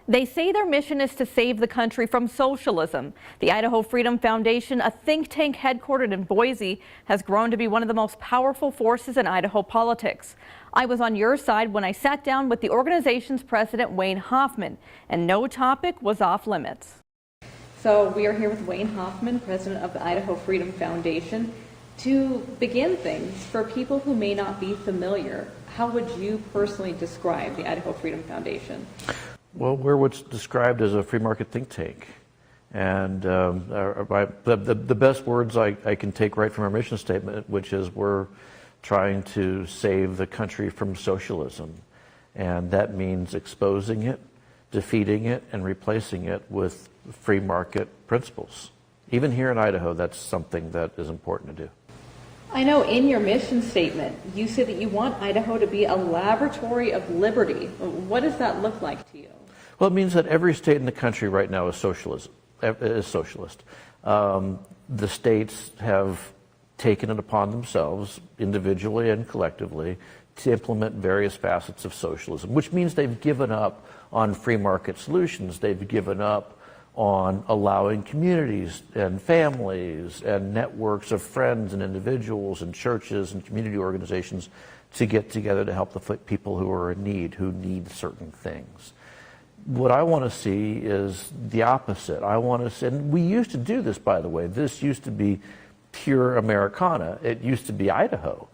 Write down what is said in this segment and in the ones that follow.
They say their mission is to save the country from socialism. The Idaho Freedom Foundation, a think tank headquartered in Boise, has grown to be one of the most powerful forces in Idaho politics. I was on your side when I sat down with the organization's president, Wayne Hoffman, and no topic was off limits. So we are here with Wayne Hoffman, president of the Idaho Freedom Foundation. To begin things, for people who may not be familiar, how would you personally describe the Idaho Freedom Foundation? Well, we're what's described as a free market think tank. And the best words I can take right from our mission statement, which is we're trying to save the country from socialism. And that means exposing it, defeating it, and replacing it with free market principles. Even here in Idaho, that's something that is important to do. I know in your mission statement, you say that you want Idaho to be a laboratory of liberty. What does that look like to you? Well, it means that every state in the country right now is socialist. The states have taken it upon themselves, individually and collectively, to implement various facets of socialism, which means they've given up on free market solutions. They've given up on allowing communities and families and networks of friends and individuals and churches and community organizations to get together to help the people who are in need, who need certain things. What I want to see is the opposite. I want to see, and we used to do this, by the way. This used to be pure Americana. It used to be Idaho.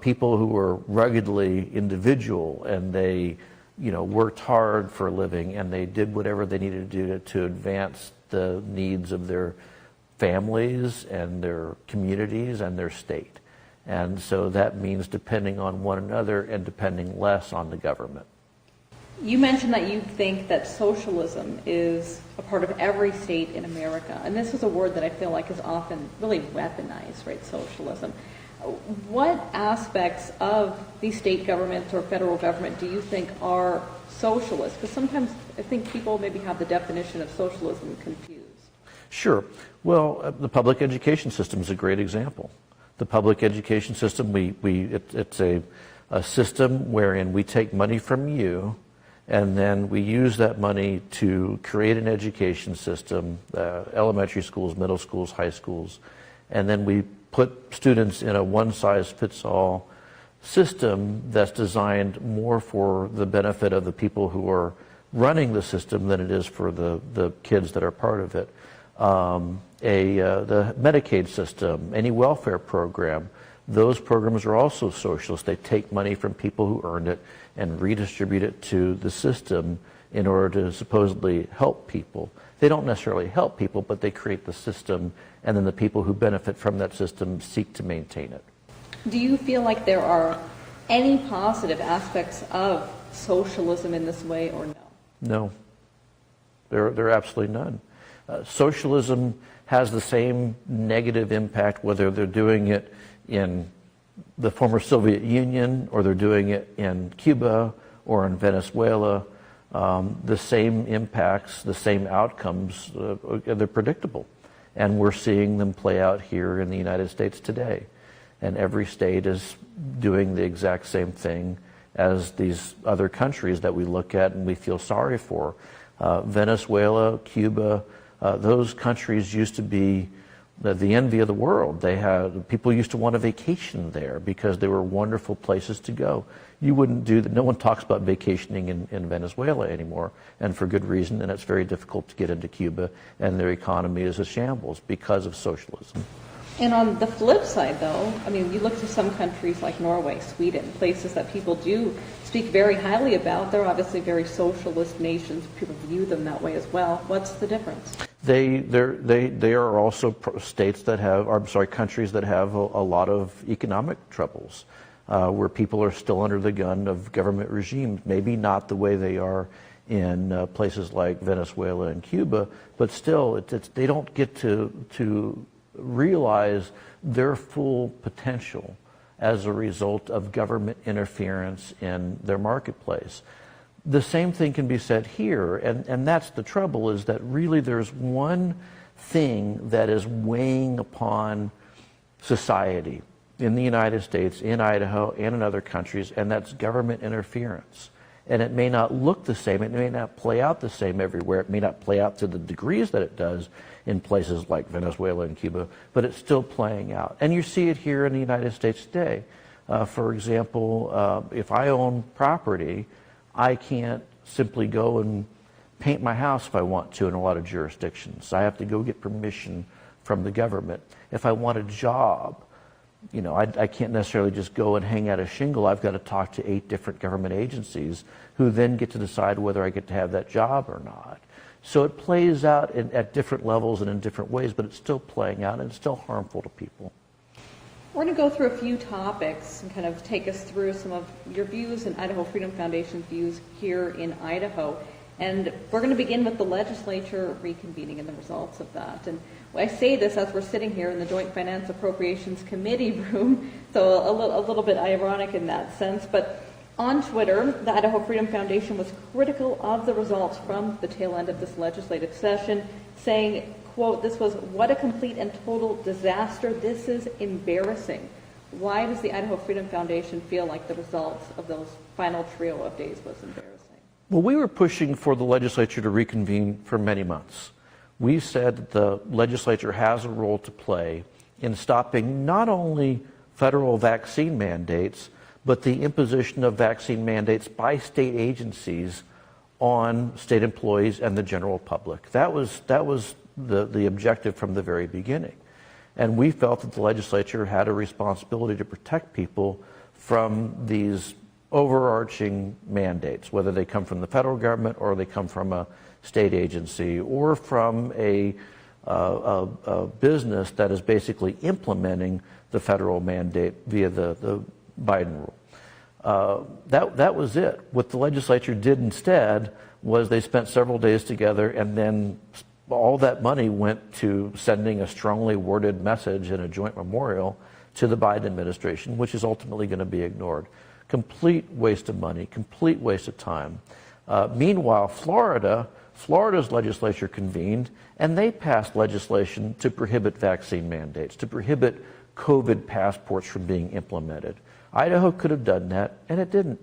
People who were ruggedly individual, and they worked hard for a living, and they did whatever they needed to do to advance the needs of their families and their communities and their state. And so that means depending on one another and depending less on the government. You mentioned that you think that socialism is a part of every state in America, and this is a word that I feel like is often really weaponized, right? Socialism. What aspects of the state government or federal government do you think are socialist? Because sometimes I think people maybe have the definition of socialism confused. Sure. Well, the public education system is a great example. The public education system, it's a system wherein we take money from you, and then we use that money to create an education system, elementary schools, middle schools, high schools, and then we put students in a one-size-fits-all system that's designed more for the benefit of the people who are running the system than it is for the kids that are part of it. The Medicaid system, any welfare program, those programs are also socialist. They take money from people who earned it and redistribute it to the system in order to supposedly help people. They don't necessarily help people, but they create the system, and then the people who benefit from that system seek to maintain it. Do you feel like there are any positive aspects of socialism in this way, or no? No. There are absolutely none. Socialism has the same negative impact whether they're doing it in the former Soviet Union or they're doing it in Cuba or in Venezuela. The same impacts, the same outcomes, they're predictable. And we're seeing them play out here in the United States today. And every state is doing the exact same thing as these other countries that we look at and we feel sorry for. Venezuela, Cuba, those countries used to be the envy of the world. People used to want a vacation there because they were wonderful places to go. You wouldn't do that. No one talks about vacationing in Venezuela anymore, and for good reason, and it's very difficult to get into Cuba, and their economy is a shambles because of socialism. And on the flip side, though, I mean, you look to some countries like Norway, Sweden, places that people do speak very highly about. They're obviously very socialist nations. People view them that way as well. What's the difference? They are also states that have, countries that have a lot of economic troubles, where people are still under the gun of government regimes. Maybe not the way they are in places like Venezuela and Cuba, but still, they don't get to realize their full potential as a result of government interference in their marketplace. The same thing can be said here, and that's the trouble, is that really there's one thing that is weighing upon society in the United States, in Idaho, and in other countries, and that's government interference. And it may not look the same, it may not play out the same everywhere, it may not play out to the degrees that it does in places like Venezuela and Cuba, but it's still playing out. And you see it here in the United States today. For example, if I own property, I can't simply go and paint my house if I want to in a lot of jurisdictions. I have to go get permission from the government. If I want a job, you know, I can't necessarily just go and hang out a shingle. I've got to talk to 8 different government agencies who then get to decide whether I get to have that job or not. So it plays out at different levels and in different ways, but it's still playing out and it's still harmful to people. We're going to go through a few topics and kind of take us through some of your views and Idaho Freedom Foundation's views here in Idaho. And we're going to begin with the legislature reconvening and the results of that. And I say this as we're sitting here in the Joint Finance Appropriations Committee room, so a little bit ironic in that sense. But on Twitter, the Idaho Freedom Foundation was critical of the results from the tail end of this legislative session, saying, quote, "This was what a complete and total disaster. This is embarrassing." Why does the Idaho Freedom Foundation feel like the results of those final trio of days was embarrassing? Well, we were pushing for the legislature to reconvene for many months. We said that the legislature has a role to play in stopping not only federal vaccine mandates, but the imposition of vaccine mandates by state agencies on state employees and the general public. That was the objective from the very beginning. And we felt that the legislature had a responsibility to protect people from these overarching mandates, whether they come from the federal government or they come from a state agency or from a business that is basically implementing the federal mandate via the Biden rule. That was it. What the legislature did instead was they spent several days together, and then all that money went to sending a strongly worded message in a joint memorial to the Biden administration, which is ultimately going to be ignored. Complete waste of money, complete waste of time. Meanwhile, Florida's legislature convened, and they passed legislation to prohibit vaccine mandates, to prohibit COVID passports from being implemented. Idaho could have done that, and it didn't.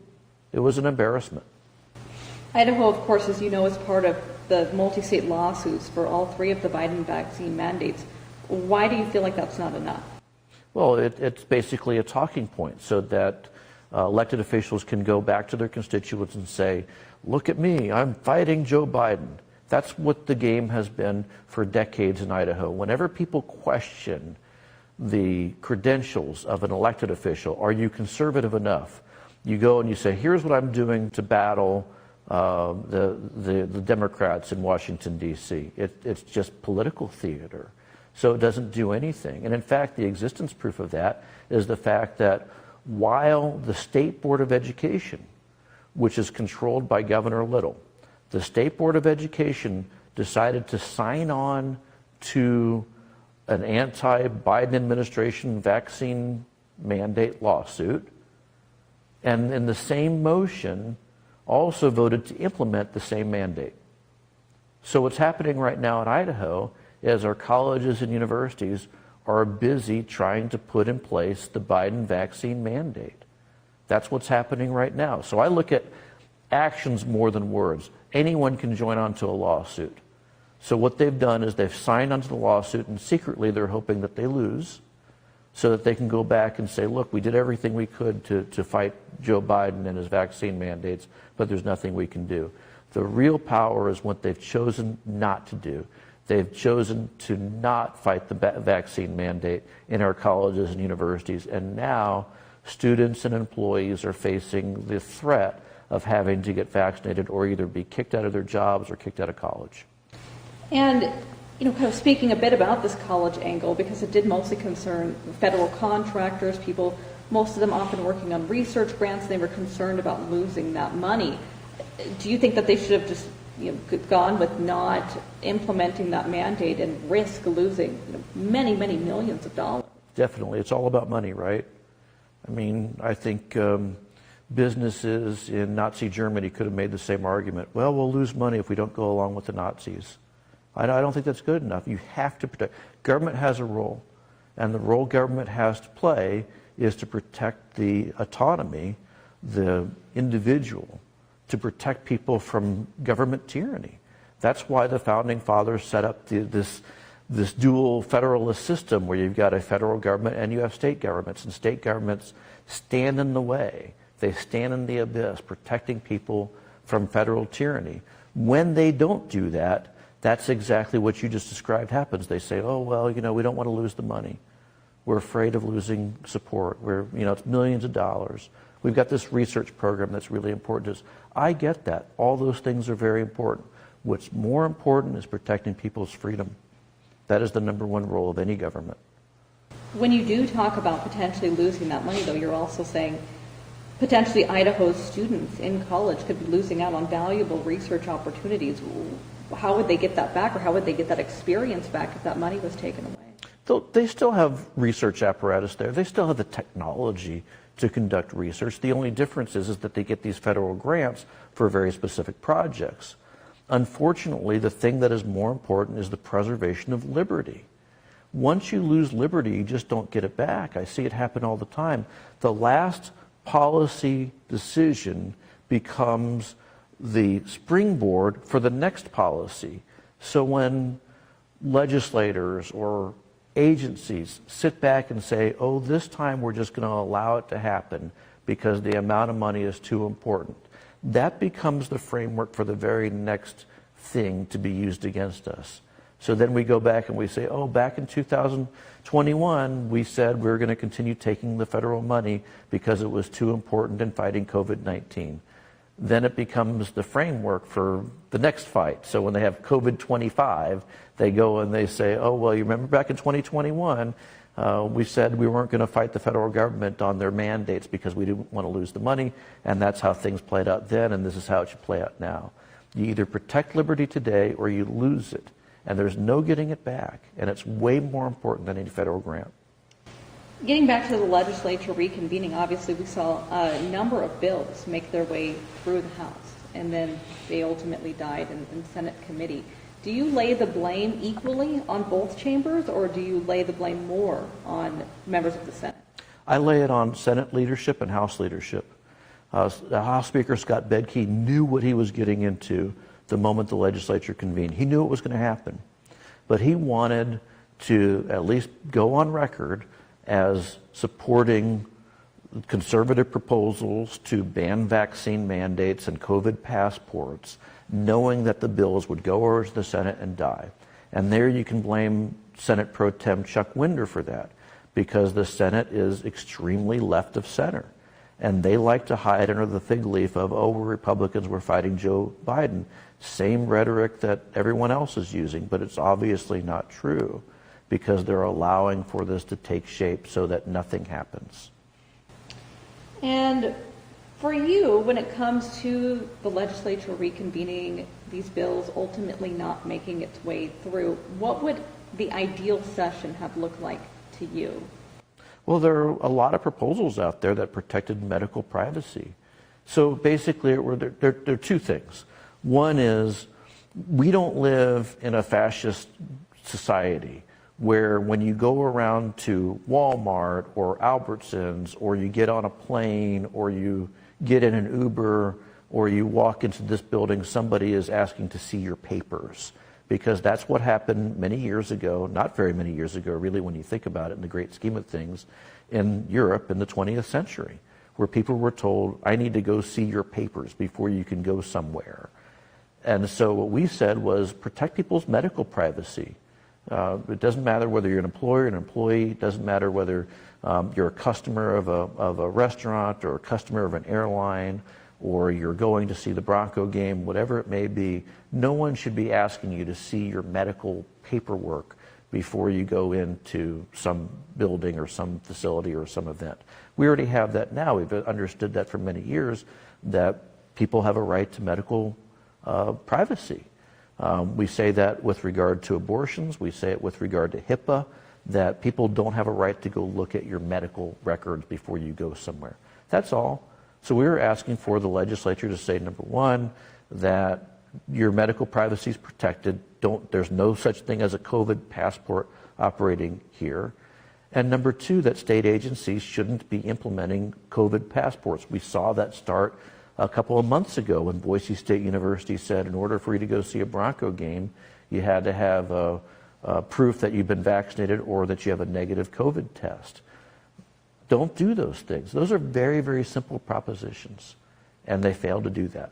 It was an embarrassment. Idaho, of course, as you know, is part of the multi-state lawsuits for all 3 of the Biden vaccine mandates. Why do you feel like that's not enough? Well, it's basically a talking point so that elected officials can go back to their constituents and say, look at me, I'm fighting Joe Biden. That's what the game has been for decades in Idaho. Whenever people question the credentials of an elected official, are you conservative enough? You go and you say, here's what I'm doing to battle the Democrats in Washington, D.C. It's just political theater. So it doesn't do anything. And in fact, the existence proof of that is the fact that while the State Board of Education, which is controlled by Governor Little, the State Board of Education decided to sign on to an anti-Biden administration vaccine mandate lawsuit, and in the same motion also voted to implement the same mandate. So what's happening right now in Idaho is our colleges and universities are busy trying to put in place the Biden vaccine mandate. That's what's happening right now. So I look at actions more than words. Anyone can join onto a lawsuit. So what they've done is they've signed onto the lawsuit, and secretly they're hoping that they lose so that they can go back and say, look, we did everything we could to fight Joe Biden and his vaccine mandates, but there's nothing we can do. The real power is what they've chosen not to do. They've chosen to not fight the vaccine mandate in our colleges and universities, and now students and employees are facing the threat of having to get vaccinated or either be kicked out of their jobs or kicked out of college. And, kind of speaking a bit about this college angle, because it did mostly concern federal contractors, people, most of them often working on research grants, and they were concerned about losing that money. Do you think that they should have just gone with not implementing that mandate and risk losing many, many millions of dollars? Definitely. It's all about money, right? I mean, I think businesses in Nazi Germany could have made the same argument. Well, we'll lose money if we don't go along with the Nazis. I don't think that's good enough. You have to protect. Government has a role, and the role government has to play is to protect the autonomy, the individual, to protect people from government tyranny. That's why the founding fathers set up this dual federalist system where you've got a federal government and you have state governments, and state governments stand in the way. They stand in the abyss, protecting people from federal tyranny. When they don't do that, that's exactly what you just described happens. They say, oh, well, we don't want to lose the money. We're afraid of losing support. It's millions of dollars. We've got this research program that's really important to us. I get that. All those things are very important. What's more important is protecting people's freedom. That is the number one role of any government. When you do talk about potentially losing that money, though, you're also saying potentially Idaho's students in college could be losing out on valuable research opportunities. How would they get that back, or how would they get that experience back if that money was taken away? They still have research apparatus there. They still have the technology to conduct research. The only difference is that they get these federal grants for very specific projects. Unfortunately, the thing that is more important is the preservation of liberty. Once you lose liberty, you just don't get it back. I see it happen all the time. The last policy decision becomes the springboard for the next policy. So when legislators or agencies sit back and say, oh, this time we're just going to allow it to happen because the amount of money is too important, that becomes the framework for the very next thing to be used against us. So then we go back and we say, oh, back in 2021, we said we were going to continue taking the federal money because it was too important in fighting COVID-19. Then it becomes the framework for the next fight. So when they have COVID-25, they go and they say, oh, well, you remember back in 2021, we said we weren't going to fight the federal government on their mandates because we didn't want to lose the money, and that's how things played out then, and this is how it should play out now. You either protect liberty today or you lose it. And there's no getting it back. And it's way more important than any federal grant. Getting back to the legislature reconvening, obviously we saw a number of bills make their way through the House, and then they ultimately died in Senate committee. Do you lay the blame equally on both chambers, or do you lay the blame more on members of the Senate? I lay it on Senate leadership and House leadership. The House Speaker, Scott Bedke, knew what he was getting into the moment the legislature convened. He knew it was going to happen. But he wanted to at least go on record as supporting conservative proposals to ban vaccine mandates and COVID passports, knowing that the bills would go over to the Senate and die. And there you can blame Senate Pro Tem Chuck Winder for that, because the Senate is extremely left of center. And they like to hide under the fig leaf of, oh, we're Republicans, we're fighting Joe Biden. Same rhetoric that everyone else is using, but it's obviously not true because they're allowing for this to take shape so that nothing happens. And for you, when it comes to the legislature reconvening, these bills ultimately not making its way through, what would the ideal session have looked like to you? Well, there are a lot of proposals out there that protected medical privacy. So basically, there are two things. One is, we don't live in a fascist society where when you go around to Walmart or Albertsons, or you get on a plane, or you get in an Uber, or you walk into this building, somebody is asking to see your papers. Because that's what happened many years ago, not very many years ago, really, when you think about it in the great scheme of things, in Europe in the 20th century, where people were told, I need to go see your papers before you can go somewhere. And so what we said was protect people's medical privacy. It doesn't matter whether you're an employer or an employee. It doesn't matter whether you're a customer of a restaurant or a customer of an airline, or you're going to see the Bronco game, whatever it may be. No one should be asking you to see your medical paperwork before you go into some building or some facility or some event. We already have that now. We've understood that for many years, that people have a right to medical privacy. We say that with regard to abortions. We say it with regard to HIPAA, that people don't have a right to go look at your medical records before you go somewhere. That's all. So we were asking for the legislature to say, number one, that your medical privacy is protected. There's no such thing as a COVID passport operating here. And number two, that state agencies shouldn't be implementing COVID passports. We saw that start a couple of months ago when Boise State University said in order for you to go see a Bronco game, you had to have proof that you've been vaccinated or that you have a negative COVID test. Don't do those things. Those are very, very simple propositions, and they failed to do that.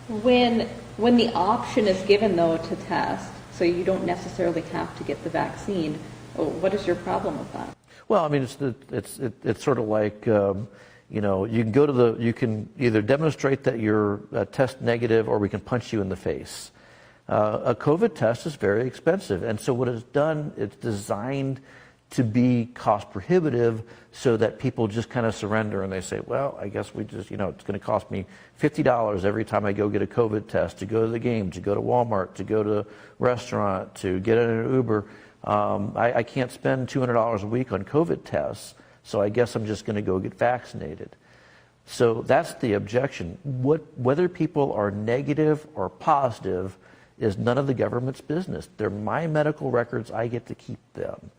When the option is given, though, to test, so you don't necessarily have to get the vaccine, what is your problem with that? Well, I mean, it's sort of like, you can either demonstrate that you're test negative or we can punch you in the face. A COVID test is very expensive, and so what it's done, it's designed to be cost prohibitive so that people just kind of surrender and they say, well, I guess we just, it's going to cost me $50 every time I go get a COVID test, to go to the game, to go to Walmart, to go to a restaurant, to get in an Uber. I can't spend $200 a week on COVID tests, so I guess I'm just going to go get vaccinated. So that's the objection. Whether people are negative or positive is none of the government's business. They're my medical records. I get to keep them.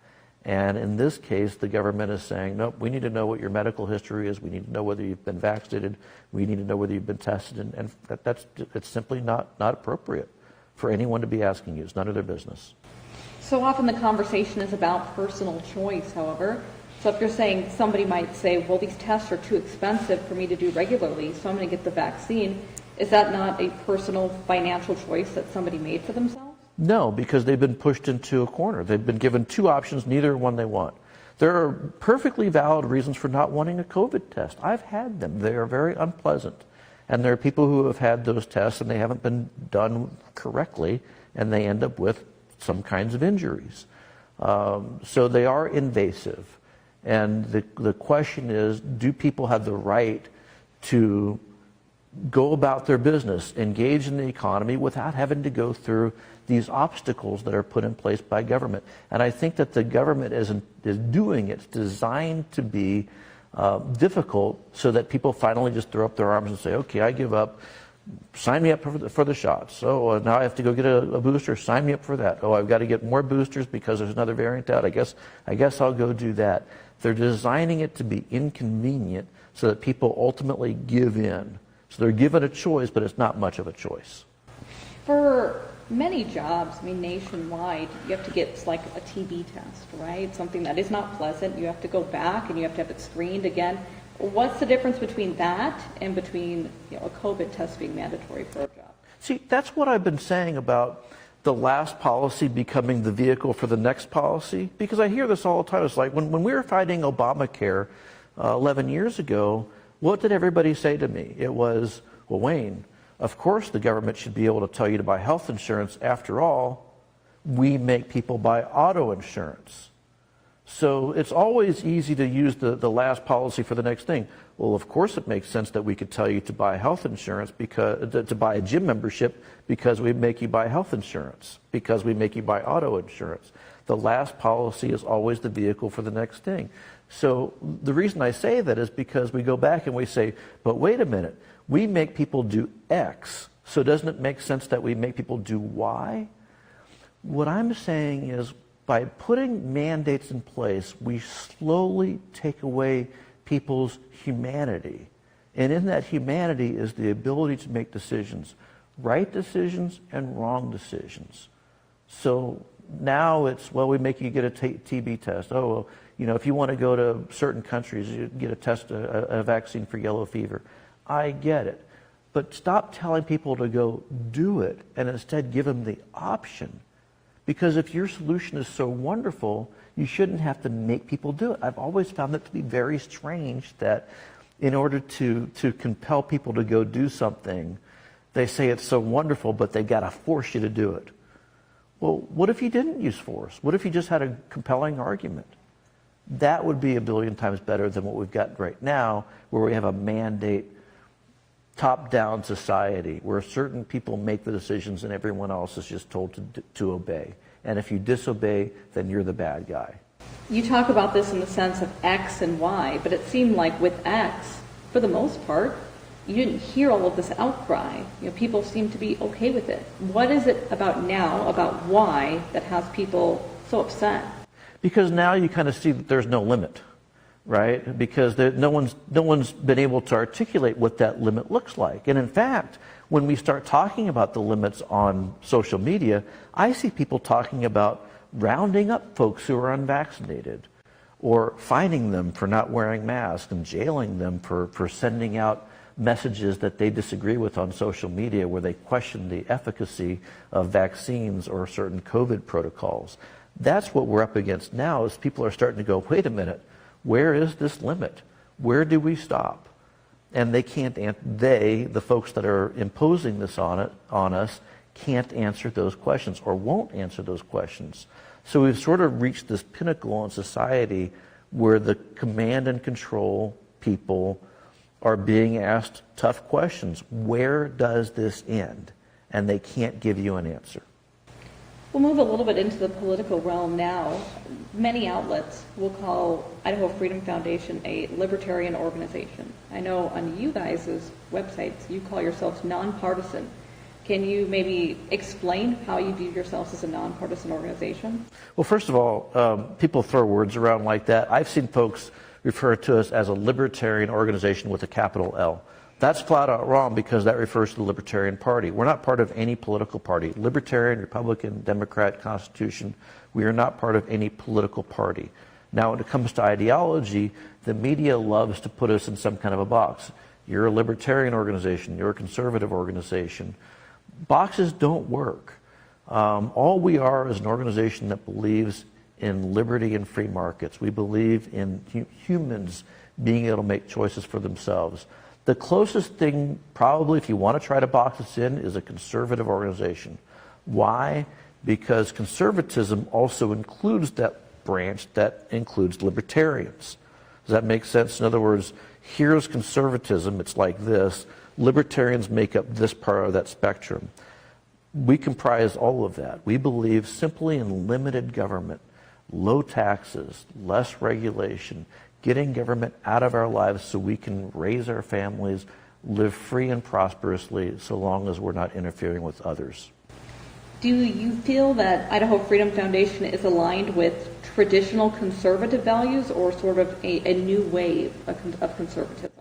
And in this case, the government is saying, nope, we need to know what your medical history is. We need to know whether you've been vaccinated. We need to know whether you've been tested. And it's simply not appropriate for anyone to be asking you. It's none of their business. So often the conversation is about personal choice, however. So if you're saying, somebody might say, well, these tests are too expensive for me to do regularly, so I'm going to get the vaccine. Is that not a personal financial choice that somebody made for themselves? No, because they've been pushed into a corner. They've been given two options, neither one they want. There are perfectly valid reasons for not wanting a COVID test. I've had them. They are very unpleasant. And there are people who have had those tests and they haven't been done correctly, and they end up with some kinds of injuries. So they are invasive. And the question is, do people have the right to go about their business, engage in the economy without having to go through these obstacles that are put in place by government? And I think that the government is doing it. It's designed to be difficult so that people finally just throw up their arms and say, okay, I give up. Sign me up for the shots. So now I have to go get a booster. Sign me up for that. Oh, I've got to get more boosters because there's another variant out. I guess I'll go do that. They're designing it to be inconvenient so that people ultimately give in. So they're given a choice, but it's not much of a choice. For many jobs, nationwide, you have to get like a TB test, right? Something that is not pleasant. You have to go back and you have to have it screened again. What's the difference between that and between a COVID test being mandatory for a job? See, that's what I've been saying about the last policy becoming the vehicle for the next policy, because I hear this all the time. It's like when we were fighting Obamacare 11 years ago, what did everybody say to me? It was, well, Wayne, of course the government should be able to tell you to buy health insurance. After all, we make people buy auto insurance. So it's always easy to use the last policy for the next thing. Well, of course it makes sense that we could tell you to buy health insurance, because to buy a gym membership, because we make you buy health insurance, because we make you buy auto insurance. The last policy is always the vehicle for the next thing. So the reason I say that is because we go back and we say, but wait a minute, we make people do X, so doesn't it make sense that we make people do Y? What I'm saying is, by putting mandates in place, we slowly take away people's humanity. And in that humanity is the ability to make decisions, right decisions and wrong decisions. So now it's, well, we make you get a TB test. Oh, well, if you want to go to certain countries, you get a vaccine for yellow fever. I get it. But stop telling people to go do it and instead give them the option. Because if your solution is so wonderful, you shouldn't have to make people do it. I've always found that to be very strange, that in order to compel people to go do something, they say it's so wonderful, but they got to force you to do it. Well, what if you didn't use force? What if you just had a compelling argument? That would be a billion times better than what we've got right now, where we have a mandate, top-down society where certain people make the decisions and everyone else is just told to obey. And if you disobey, then you're the bad guy. You talk about this in the sense of X and Y, but it seemed like with X, for the most part, you didn't hear all of this outcry. People seem to be okay with it. What is it about now, about Y, that has people so upset? Because now you kind of see that there's no limit. right? Because no one's been able to articulate what that limit looks like. And in fact, when we start talking about the limits on social media, I see people talking about rounding up folks who are unvaccinated, or fining them for not wearing masks and jailing them for sending out messages that they disagree with on social media where they question the efficacy of vaccines or certain COVID protocols. That's what we're up against now, is people are starting to go, wait a minute, where is this limit? Where do we stop? And they can't, the folks that are imposing this on us, can't answer those questions or won't answer those questions. So we've sort of reached this pinnacle in society where the command and control people are being asked tough questions. Where does this end? And they can't give you an answer. We'll move a little bit into the political realm now. Many outlets will call Idaho Freedom Foundation a libertarian organization. I know on you guys' websites, you call yourselves nonpartisan. Can you maybe explain how you view yourselves as a nonpartisan organization? Well, first of all, people throw words around like that. I've seen folks refer to us as a libertarian organization with a capital L. That's flat out wrong, because that refers to the Libertarian Party. We're not part of any political party. Libertarian, Republican, Democrat, Constitution, we are not part of any political party. Now, when it comes to ideology, the media loves to put us in some kind of a box. You're a libertarian organization, you're a conservative organization. Boxes don't work. All we are is an organization that believes in liberty and free markets. We believe in humans being able to make choices for themselves. The closest thing, probably, if you want to try to box us in, is a conservative organization. Why? Because conservatism also includes that branch that includes libertarians. Does that make sense? In other words, here's conservatism, it's like this. Libertarians make up this part of that spectrum. We comprise all of that. We believe simply in limited government, low taxes, less regulation, getting government out of our lives so we can raise our families, live free and prosperously, so long as we're not interfering with others. Do you feel that Idaho Freedom Foundation is aligned with traditional conservative values, or sort of a new wave of conservatism?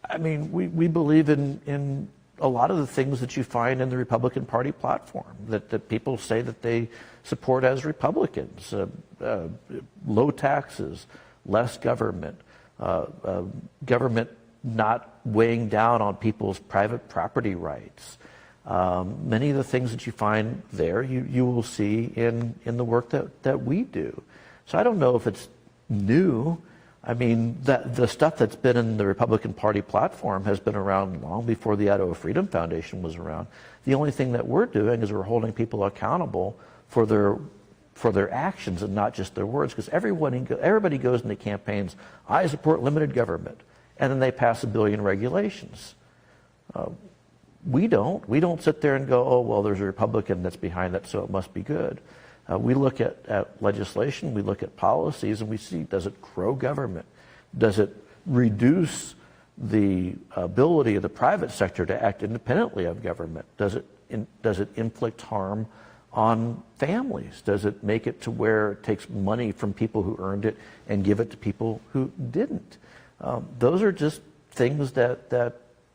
I mean, we believe in a lot of the things that you find in the Republican Party platform, that people say that they support as Republicans. Low taxes, less government, government not weighing down on people's private property rights. Many of the things that you find there, you will see in the work that we do. So I don't know if it's new. I mean, the stuff that's been in the Republican Party platform has been around long before the Idaho Freedom Foundation was around. The only thing that we're doing is we're holding people accountable for their actions and not just their words, because everybody goes into campaigns, I support limited government, and then they pass a billion regulations. We don't sit there and go, oh, well, there's a Republican that's behind that, so it must be good. We look at legislation, we look at policies, and we see, does it grow government? Does it reduce the ability of the private sector to act independently of government? Does it inflict harm on families? Does it make it to where it takes money from people who earned it and give it to people who didn't? Those are just things that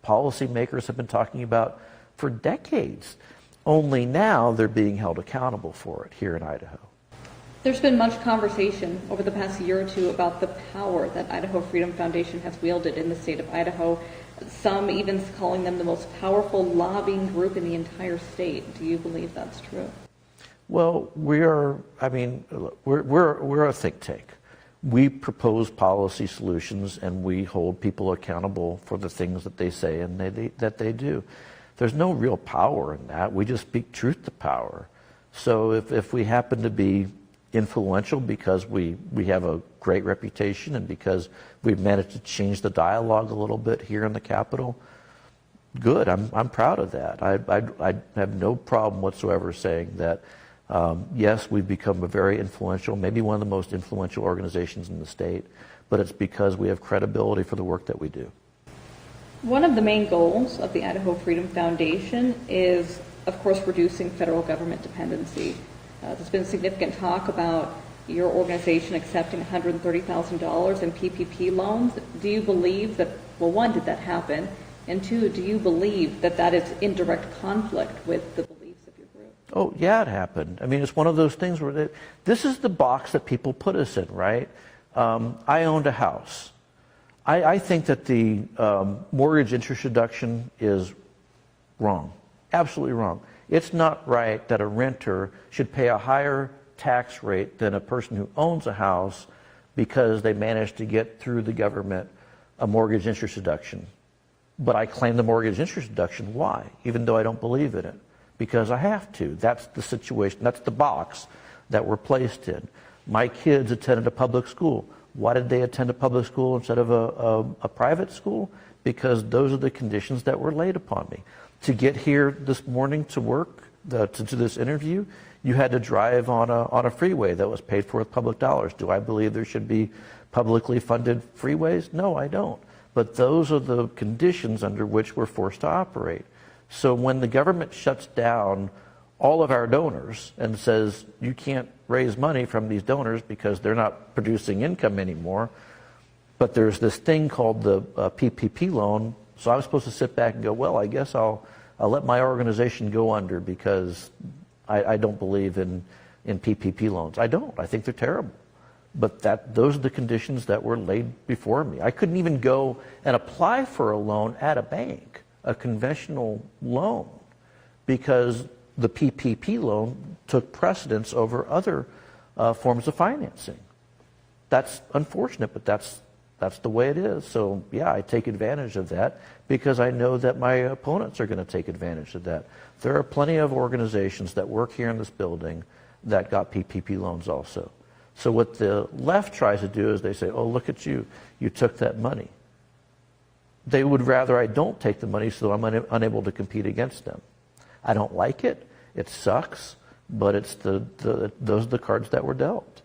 policymakers have been talking about for decades. Only now they're being held accountable for it here in Idaho. There's been much conversation over the past year or two about the power that Idaho Freedom Foundation has wielded in the state of Idaho, some even calling them the most powerful lobbying group in the entire state. Do you believe that's true? Well, we're a think tank. We propose policy solutions, and we hold people accountable for the things that they say and that they do. There's no real power in that. We just speak truth to power. So if we happen to be influential because we have a great reputation and because we've managed to change the dialogue a little bit here in the Capitol, good. I'm proud of that. I have no problem whatsoever saying that, yes, we've become a very influential, maybe one of the most influential organizations in the state, but it's because we have credibility for the work that we do. One of the main goals of the Idaho Freedom Foundation is, of course, reducing federal government dependency. There's been significant talk about your organization accepting $130,000 in PPP loans. Do you believe that, well, one, did that happen? And two, do you believe that that is in direct conflict with the beliefs of your group? Oh, yeah, it happened. I mean, it's one of those things where this is the box that people put us in, right? I owned a house. I think that the mortgage interest deduction is wrong, absolutely wrong. It's not right that a renter should pay a higher tax rate than a person who owns a house because they managed to get through the government a mortgage interest deduction. But I claim the mortgage interest deduction. Why? Even though I don't believe in it. Because I have to. That's the situation. That's the box that we're placed in. My kids attended a public school. Why did they attend a public school instead of a private school? Because those are the conditions that were laid upon me. To get here this morning to work, to do this interview, you had to drive on a freeway that was paid for with public dollars. Do I believe there should be publicly funded freeways? No, I don't. But those are the conditions under which we're forced to operate. So when the government shuts down all of our donors and says you can't raise money from these donors because they're not producing income anymore, but there's this thing called the PPP loan, so I was supposed to sit back and go, well, I guess I'll let my organization go under because I don't believe in PPP loans. I don't. I think they're terrible. But those are the conditions that were laid before me. I couldn't even go and apply for a loan at a bank, a conventional loan, because the PPP loan took precedence over other forms of financing. That's unfortunate, but that's the way it is. So yeah, I take advantage of that because I know that my opponents are going to take advantage of that. There are plenty of organizations that work here in this building that got PPP loans also. So what the left tries to do is they say, oh, look at you, you took that money. They would rather I don't take the money so I'm unable to compete against them. I don't like it. It sucks, but it's those are the cards that were dealt.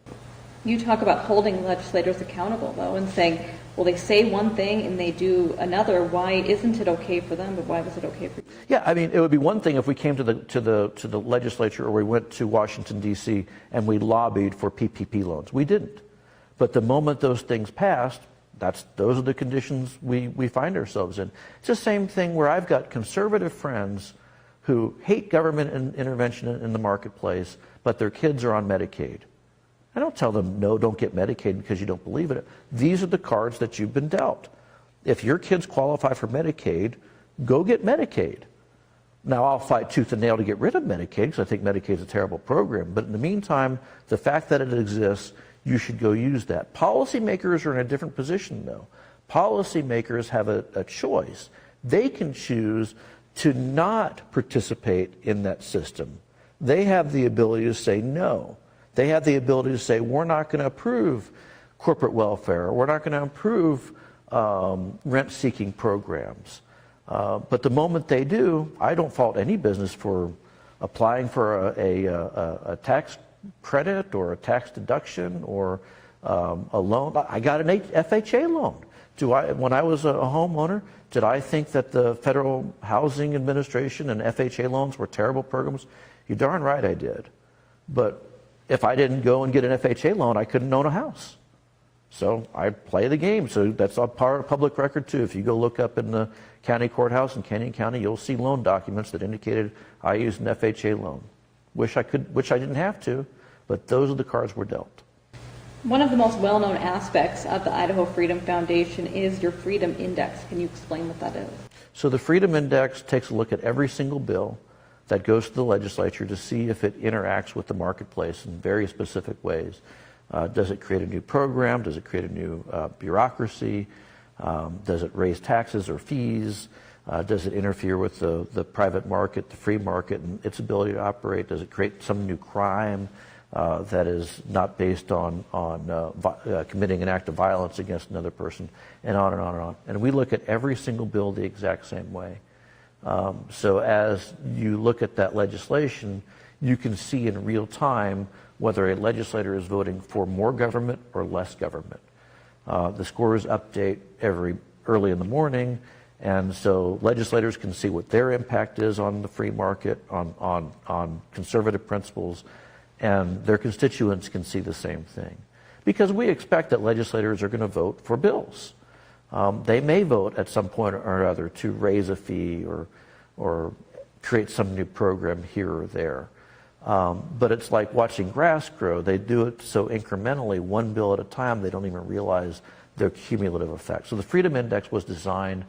You talk about holding legislators accountable, though, and saying, well, they say one thing and they do another. Why isn't it okay for them, but why was it okay for you? Yeah, I mean, it would be one thing if we came to the legislature or we went to Washington, D.C., and we lobbied for PPP loans. We didn't. But the moment those things passed, those are the conditions we find ourselves in. It's the same thing where I've got conservative friends who hate government intervention in the marketplace, but their kids are on Medicaid. I don't tell them, no, don't get Medicaid because you don't believe in it. These are the cards that you've been dealt. If your kids qualify for Medicaid, go get Medicaid. Now, I'll fight tooth and nail to get rid of Medicaid because I think Medicaid is a terrible program. But in the meantime, the fact that it exists, you should go use that. Policymakers are in a different position, though. Policymakers have a choice. They can choose to not participate in that system. They have the ability to say no. They have the ability to say, we're not going to approve corporate welfare. We're not going to approve rent-seeking programs. But the moment they do, I don't fault any business for applying for a tax credit or a tax deduction or a loan. I got an FHA loan. When I was a homeowner, did I think that the Federal Housing Administration and FHA loans were terrible programs? You're darn right I did. But if I didn't go and get an FHA loan, I couldn't own a house. So I play the game. So that's a part of public record too. If you go look up in the county courthouse in Canyon County, you'll see loan documents that indicated I used an FHA loan. Wish I didn't have to, but those are the cards we're dealt. One of the most well-known aspects of the Idaho Freedom Foundation is your Freedom Index. Can you explain what that is? So the Freedom Index takes a look at every single bill that goes to the legislature to see if it interacts with the marketplace in very specific ways. Does it create a new program? Does it create a new bureaucracy? Does it raise taxes or fees? Does it interfere with the private market, the free market, and its ability to operate? Does it create some new crime that is not based on committing an act of violence against another person, and on and on and on. And we look at every single bill the exact same way. So as you look at that legislation, you can see in real time whether a legislator is voting for more government or less government. The scores update early in the morning, and so legislators can see what their impact is on the free market, on conservative principles, and their constituents can see the same thing. Because we expect that legislators are going to vote for bills. They may vote at some point or other to raise a fee or create some new program here or there. But it's like watching grass grow. They do it so incrementally, one bill at a time, they don't even realize their cumulative effect. So the Freedom Index was designed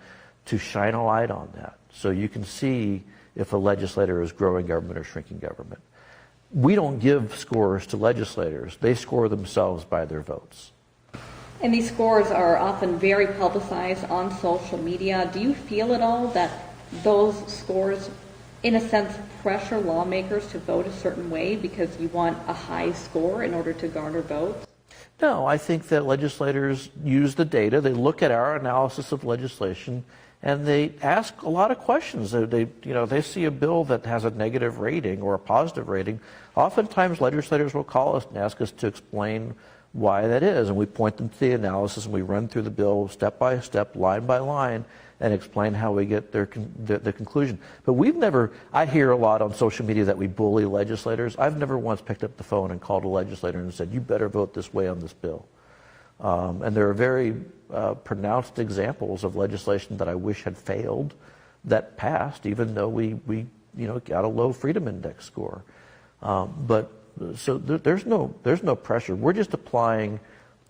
to shine a light on that, so you can see if a legislator is growing government or shrinking government. We don't give scores to legislators. They score themselves by their votes. And these scores are often very publicized on social media. Do you feel at all that those scores, in a sense, pressure lawmakers to vote a certain way because you want a high score in order to garner votes? No, I think that legislators use the data. They look at our analysis of legislation and they ask a lot of questions. They see a bill that has a negative rating or a positive rating. Oftentimes legislators will call us and ask us to explain why that is, and we point them to the analysis and we run through the bill step by step, line by line, and explain how we get the conclusion. But I hear a lot on social media that we bully legislators. I've never once picked up the phone and called a legislator and said, you better vote this way on this bill. And there are very pronounced examples of legislation that I wish had failed that passed, even though we got a low Freedom Index score. So there's no pressure. We're just applying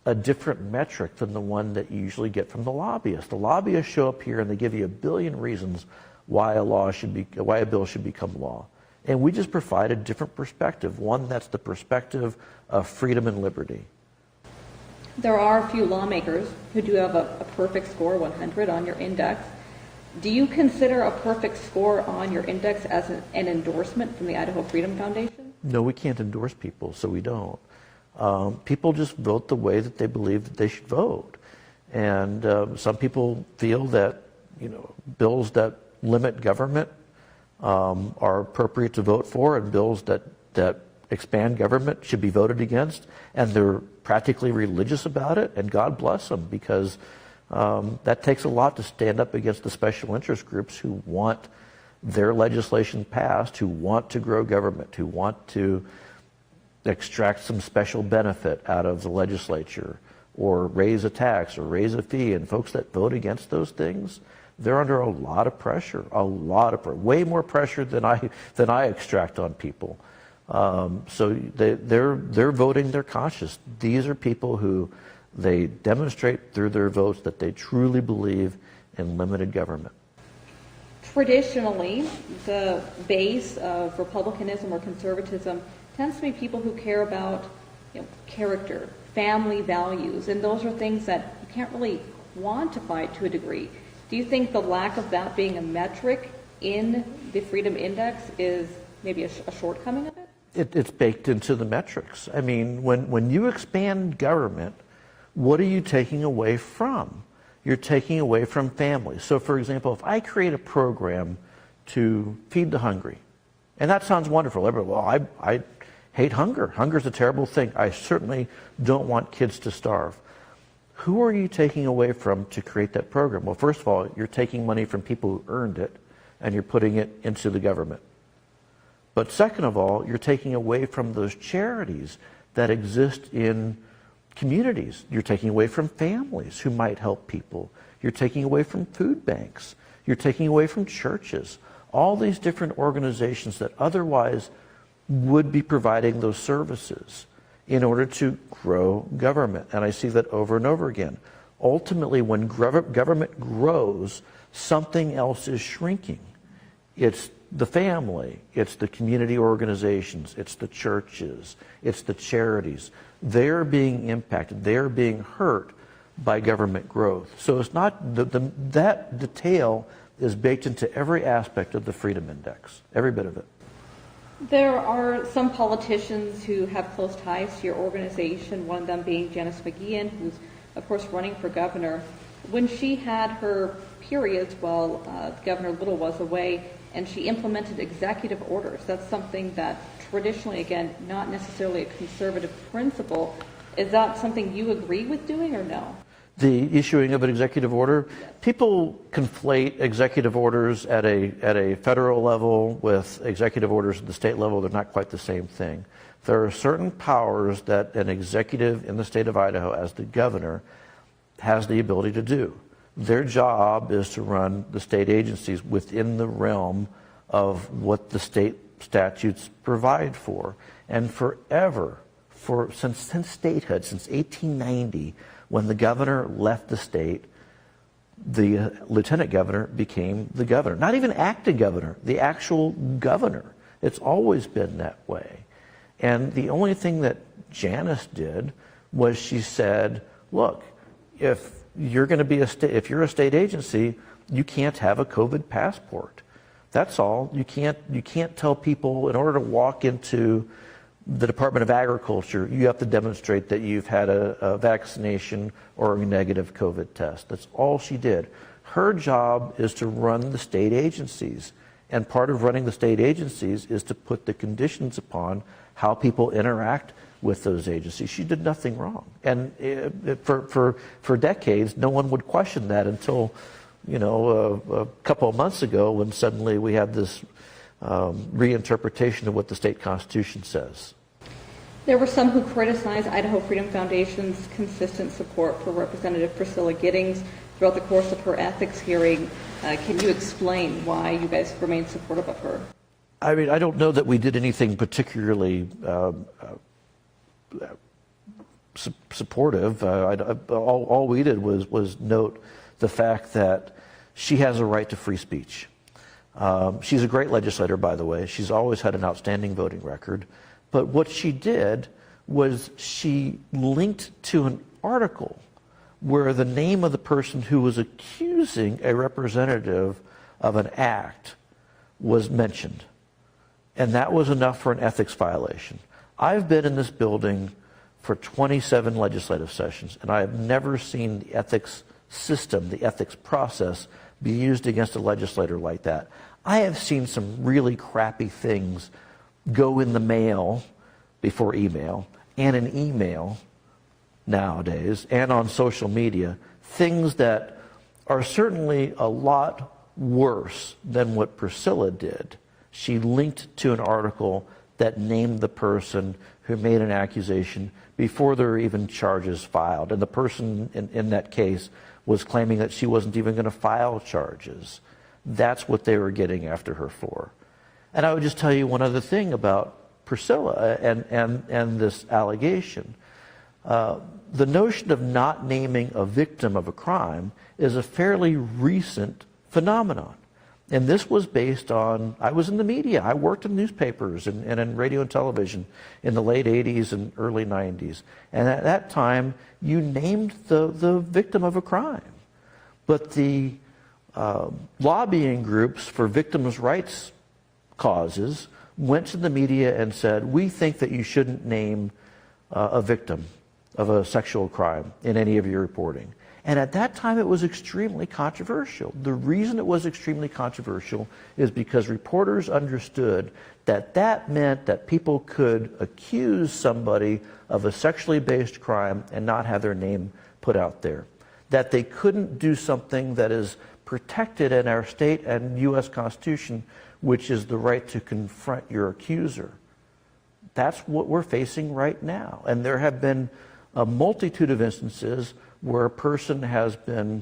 a different metric than the one that you usually get from the lobbyists. The lobbyists show up here and they give you a billion reasons why a bill should become law. And we just provide a different perspective, one that's the perspective of freedom and liberty. There are a few lawmakers who do have a perfect score, 100, on your index. Do you consider a perfect score on your index as an endorsement from the Idaho Freedom Foundation? No, we can't endorse people, so we don't. People just vote the way that they believe that they should vote. And some people feel that bills that limit government are appropriate to vote for, and bills that expand government should be voted against, and they're practically religious about it, and God bless them, because that takes a lot to stand up against the special interest groups who want their legislation passed, who want to grow government, who want to extract some special benefit out of the legislature, or raise a tax or raise a fee. And folks that vote against those things, they're under a lot of pressure, way more pressure than I extract on people. So they're voting their conscience. These are people who they demonstrate through their votes that they truly believe in limited government. Traditionally, the base of republicanism or conservatism tends to be people who care about character, family values, and those are things that you can't really quantify to a degree. Do you think the lack of that being a metric in the Freedom Index is maybe a shortcoming of it? It's baked into the metrics. I mean, when you expand government, what are you taking away from? You're taking away from families. So, for example, if I create a program to feed the hungry, and that sounds wonderful. Everybody, well, I hate hunger. Hunger's a terrible thing. I certainly don't want kids to starve. Who are you taking away from to create that program? Well, first of all, you're taking money from people who earned it, and you're putting it into the government. But second of all, you're taking away from those charities that exist in communities. You're taking away from families who might help people. You're taking away from food banks. You're taking away from churches. All these different organizations that otherwise would be providing those services in order to grow government. And I see that over and over again. Ultimately, when government grows, something else is shrinking. It's the family, it's the community organizations, it's the churches, it's the charities. They're being impacted, they're being hurt by government growth. So it's not, that detail is baked into every aspect of the Freedom Index, every bit of it. There are some politicians who have close ties to your organization, one of them being Janice McGeehan, who's, of course, running for governor. When she had her periods while Governor Little was away, and she implemented executive orders, that's something that traditionally, again, not necessarily a conservative principle. Is that something you agree with doing or no? The issuing of an executive order, people conflate executive orders at a federal level with executive orders at the state level. They're not quite the same thing. There are certain powers that an executive in the state of Idaho, as the governor, has the ability to do. Their job is to run the state agencies within the realm of what the state statutes provide for. And forever, since statehood, since 1890, when the governor left the state, the lieutenant governor became the governor. Not even acting governor, the actual governor. It's always been that way. And the only thing that Janice did was she said, look, if you're going to be if you're a state agency, you can't have a COVID passport. That's all. You can't tell people in order to walk into the Department of Agriculture, you have to demonstrate that you've had a vaccination or a negative COVID test. That's all she did. Her job is to run the state agencies. And part of running the state agencies is to put the conditions upon how people interact with those agencies. She did nothing wrong. And for decades, no one would question that until, a couple of months ago when suddenly we had this reinterpretation of what the state constitution says. There were some who criticized Idaho Freedom Foundation's consistent support for Representative Priscilla Giddings throughout the course of her ethics hearing. Can you explain why you guys remain supportive of her? I mean, I don't know that we did anything particularly supportive. All we did was note the fact that she has a right to free speech. She's a great legislator, by the way. She's always had an outstanding voting record. But what she did was she linked to an article where the name of the person who was accusing a representative of an act was mentioned. And that was enough for an ethics violation. I've been in this building for 27 legislative sessions, and I have never seen the ethics system, the ethics process, be used against a legislator like that. I have seen some really crappy things go in the mail before email, and in email nowadays, and on social media, things that are certainly a lot worse than what Priscilla did. She linked to an article that named the person who made an accusation before there were even charges filed. And the person in that case was claiming that she wasn't even going to file charges. That's what they were getting after her for. And I would just tell you one other thing about Priscilla and this allegation. The notion of not naming a victim of a crime is a fairly recent phenomenon. And this was based on, I was in the media, I worked in newspapers and in radio and television in the late 80s and early 90s. And at that time, you named the victim of a crime. But the lobbying groups for victims' rights causes went to the media and said, we think that you shouldn't name a victim of a sexual crime in any of your reporting. And at that time, it was extremely controversial. The reason it was extremely controversial is because reporters understood that that meant that people could accuse somebody of a sexually based crime and not have their name put out there. That they couldn't do something that is protected in our state and U.S. Constitution, which is the right to confront your accuser. That's what we're facing right now. And there have been a multitude of instances where a person has been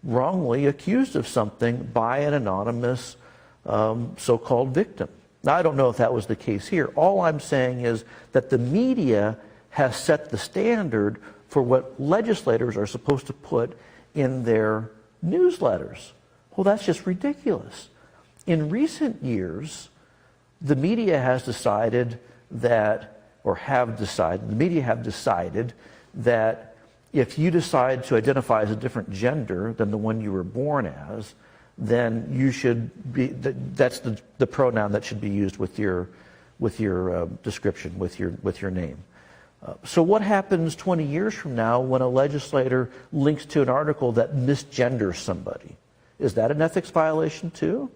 wrongly accused of something by an anonymous so-called victim. Now, I don't know if that was the case here. All I'm saying is that the media has set the standard for what legislators are supposed to put in their newsletters. Well, that's just ridiculous. In recent years, the media has decided that, the media have decided that if you decide to identify as a different gender than the one you were born as, then you should be, that's the pronoun that should be used with your description, with your name. So what happens 20 years from now when a legislator links to an article that misgenders somebody? Is that an ethics violation too?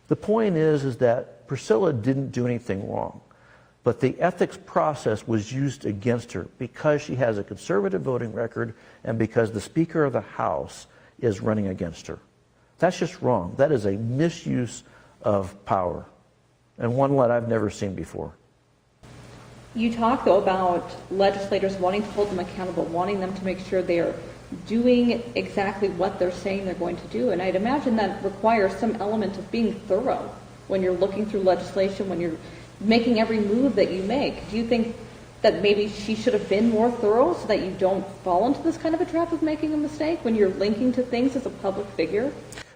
The point is that Priscilla didn't do anything wrong. But the ethics process was used against her because she has a conservative voting record and because the Speaker of the House is running against her. That's just wrong. That is a misuse of power, and one that I've never seen before. You talk, though, about legislators wanting to hold them accountable, wanting them to make sure they are doing exactly what they're saying they're going to do. And I'd imagine that requires some element of being thorough when you're looking through legislation, when you're making every move that you make. Do you think that maybe she should have been more thorough so that you don't fall into this kind of a trap of making a mistake when you're linking to things as a public figure?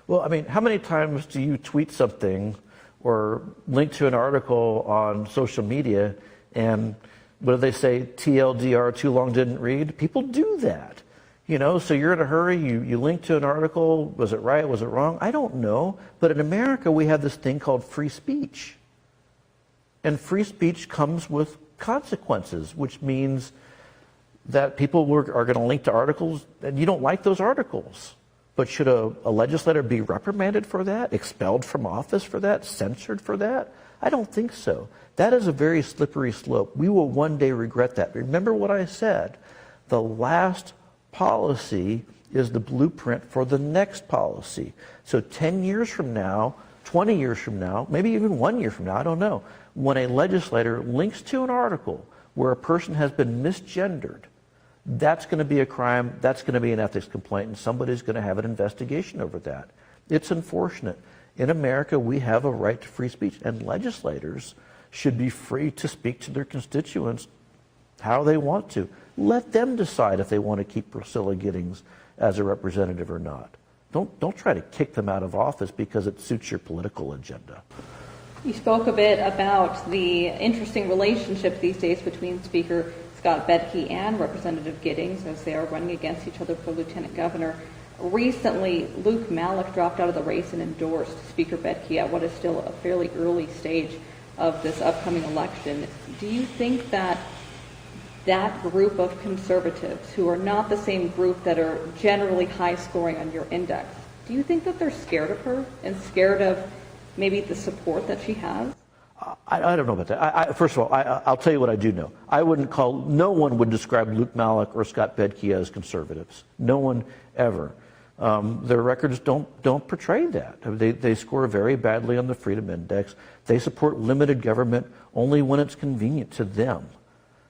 Well, I mean, how many times do you tweet something or link to an article on social media and what do they say, TLDR, too long didn't read? People do that. You know, so you're in a hurry, you link to an article, was it right, was it wrong? I don't know. But in America, we have this thing called free speech. And free speech comes with consequences, which means that people are going to link to articles and you don't like those articles. But should a legislator be reprimanded for that, expelled from office for that, censored for that? I don't think so. That is a very slippery slope. We will one day regret that. Remember what I said. The last policy is the blueprint for the next policy. So 10 years from now, 20 years from now, maybe even 1 year from now, I don't know, when a legislator links to an article where a person has been misgendered, that's going to be a crime, that's going to be an ethics complaint, and somebody's going to have an investigation over that. It's unfortunate. In America, we have a right to free speech, and legislators should be free to speak to their constituents how they want to. Let them decide if they want to keep Priscilla Giddings as a representative or not. Don't try to kick them out of office because it suits your political agenda. You spoke a bit about the interesting relationship these days between Speaker Scott Bedke and Representative Giddings as they are running against each other for lieutenant governor. Recently, Luke Malek dropped out of the race and endorsed Speaker Bedke at what is still a fairly early stage of this upcoming election. Do you think that that group of conservatives, who are not the same group that are generally high scoring on your index, do you think that they're scared of her and scared of maybe the support that she has? I don't know about that. First of all, I'll tell you what I do know. No one would describe Luke Malek or Scott Bedke as conservatives. No one ever. Their records don't portray that. They score very badly on the Freedom Index. They support limited government only when it's convenient to them.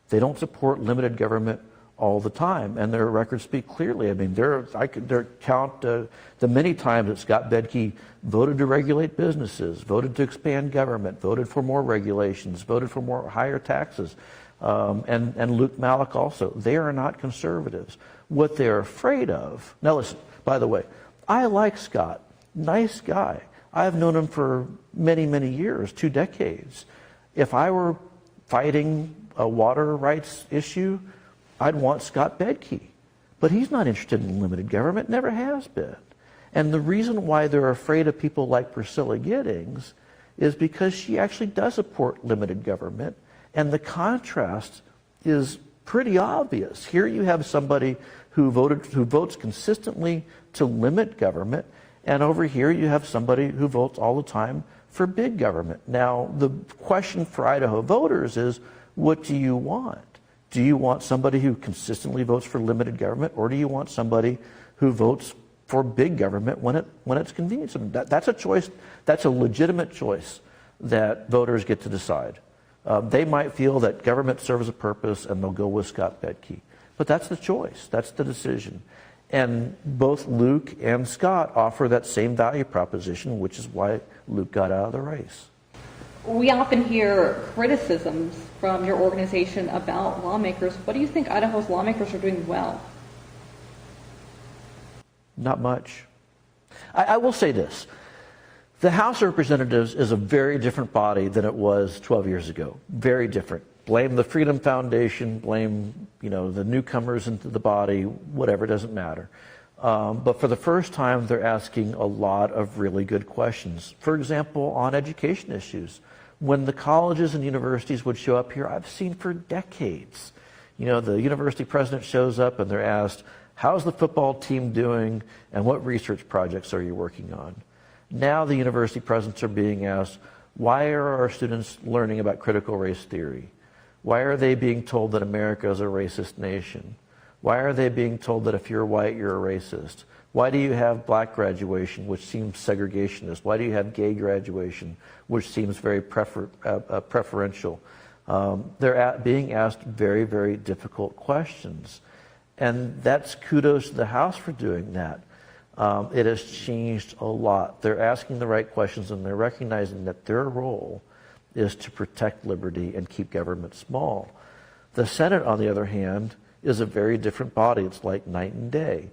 They don't support limited government all the time, and their records speak clearly. I mean, I could count the many times that Scott Bedke voted to regulate businesses, voted to expand government, voted for more regulations, voted for more higher taxes, and Luke Malek also. They are not conservatives. What they're afraid of. Now, listen. By the way, I like Scott. Nice guy. I've known him for many, many years, 2 decades. If I were fighting a water rights issue, I'd want Scott Bedke. But he's not interested in limited government, never has been. And the reason why they're afraid of people like Priscilla Giddings is because she actually does support limited government, and the contrast is pretty obvious. Here you have somebody who votes consistently to limit government, and over here you have somebody who votes all the time for big government. Now, the question for Idaho voters is, what do you want? Do you want somebody who consistently votes for limited government, or do you want somebody who votes for big government when it's convenient? So that's a choice. That's a legitimate choice that voters get to decide. They might feel that government serves a purpose, and they'll go with Scott Bedke. But that's the choice. That's the decision. And both Luke and Scott offer that same value proposition, which is why Luke got out of the race. We often hear criticisms from your organization about lawmakers. What do you think Idaho's lawmakers are doing well? Not much. I will say this. The House of Representatives is a very different body than it was 12 years ago. Very different. Blame the Freedom Foundation, blame the newcomers into the body, whatever, doesn't matter. But for the first time, they're asking a lot of really good questions. For example, on education issues. When the colleges and universities would show up here, I've seen for decades. The university president shows up and they're asked, how's the football team doing and what research projects are you working on? Now the university presidents are being asked, Why are our students learning about critical race theory? Why are they being told that America is a racist nation? Why are they being told that if you're white, you're a racist? Why do you have black graduation, which seems segregationist? Why do you have gay graduation, which seems very preferential? They're being asked very, very difficult questions. And that's kudos to the House for doing that. It has changed a lot. They're asking the right questions, and they're recognizing that their role is to protect liberty and keep government small. The Senate, on the other hand, is a very different body. It's like night and day.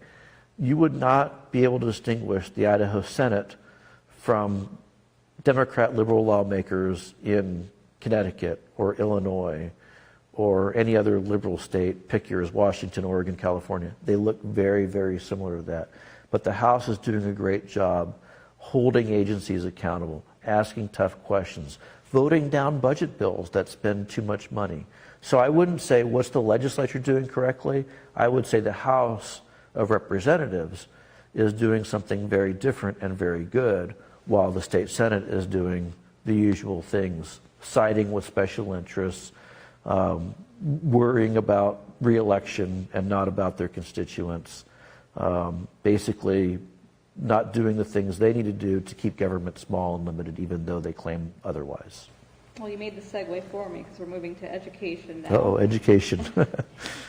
You would not be able to distinguish the Idaho Senate from Democrat liberal lawmakers in Connecticut or Illinois or any other liberal state, pick yours, Washington, Oregon, California. They look very, very similar to that. But the House is doing a great job holding agencies accountable, asking tough questions, voting down budget bills that spend too much money. So I wouldn't say, what's the legislature doing correctly? I would say the House of Representatives is doing something very different and very good, while the state Senate is doing the usual things, siding with special interess, worrying about re-election and not about their constituents, basically not doing the things they need to do to keep government small and limited, even though they claim otherwise. Well, you made the segue for me because we're moving to education now. Uh-oh, education.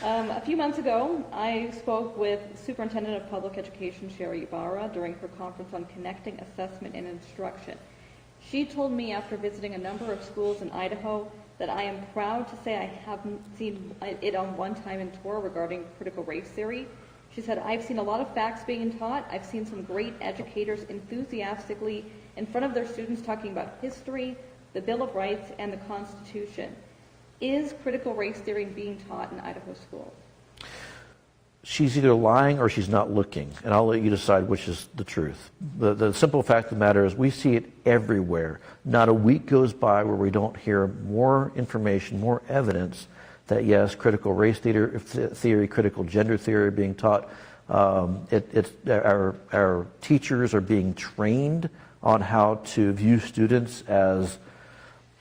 A few months ago, I spoke with Superintendent of Public Education Sherry Ibarra during her conference on connecting assessment and instruction. She told me after visiting a number of schools in Idaho that I am proud to say I haven't seen it on one time in tour regarding critical race theory. She said, I've seen a lot of facts being taught. I've seen some great educators enthusiastically in front of their students talking about history, the Bill of Rights, and the Constitution. Is critical race theory being taught in Idaho schools? She's either lying or she's not looking, and I'll let you decide which is the truth. The simple fact of the matter is we see it everywhere. Not a week goes by where we don't hear more information, more evidence that yes, critical race theory, critical gender theory are being taught. Our teachers are being trained on how to view students as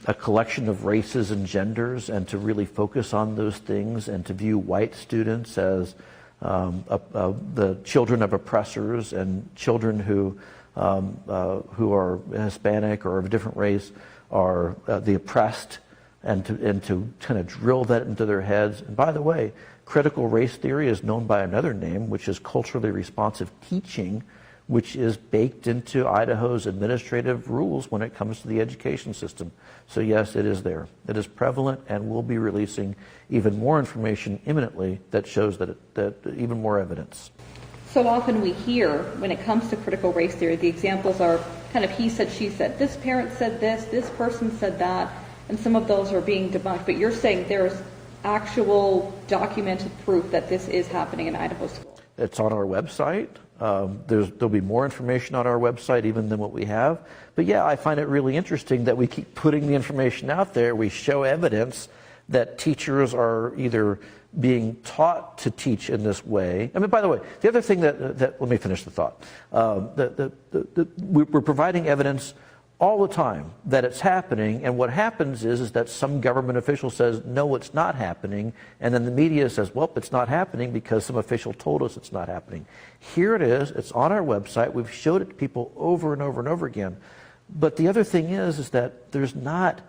a collection of races and genders, and to really focus on those things, and to view white students as the children of oppressors, and children who are Hispanic or of a different race are the oppressed, and to kind of drill that into their heads. And by the way, critical race theory is known by another name, which is culturally responsive teaching, which is baked into Idaho's administrative rules when it comes to the education system. So yes, it is there. It is prevalent, and we'll be releasing even more information imminently that shows that even more evidence. So often we hear, when it comes to critical race theory, the examples are kind of he said, she said. This parent said this person said that, and some of those are being debunked. But you're saying there's actual documented proof that this is happening in Idaho schools. It's on our website. There'll be more information on our website even than what we have. But yeah, I find it really interesting that we keep putting the information out there. We show evidence that teachers are either being taught to teach in this way. I mean, by the way, the other thing that let me finish the thought. We're providing evidence all the time that it's happening, and what happens is that some government official says, no, it's not happening, and then the media says, well, it's not happening because some official told us it's not happening. Here it is. It's on our website. We've showed it to people over and over and over again. But the other thing is that there's not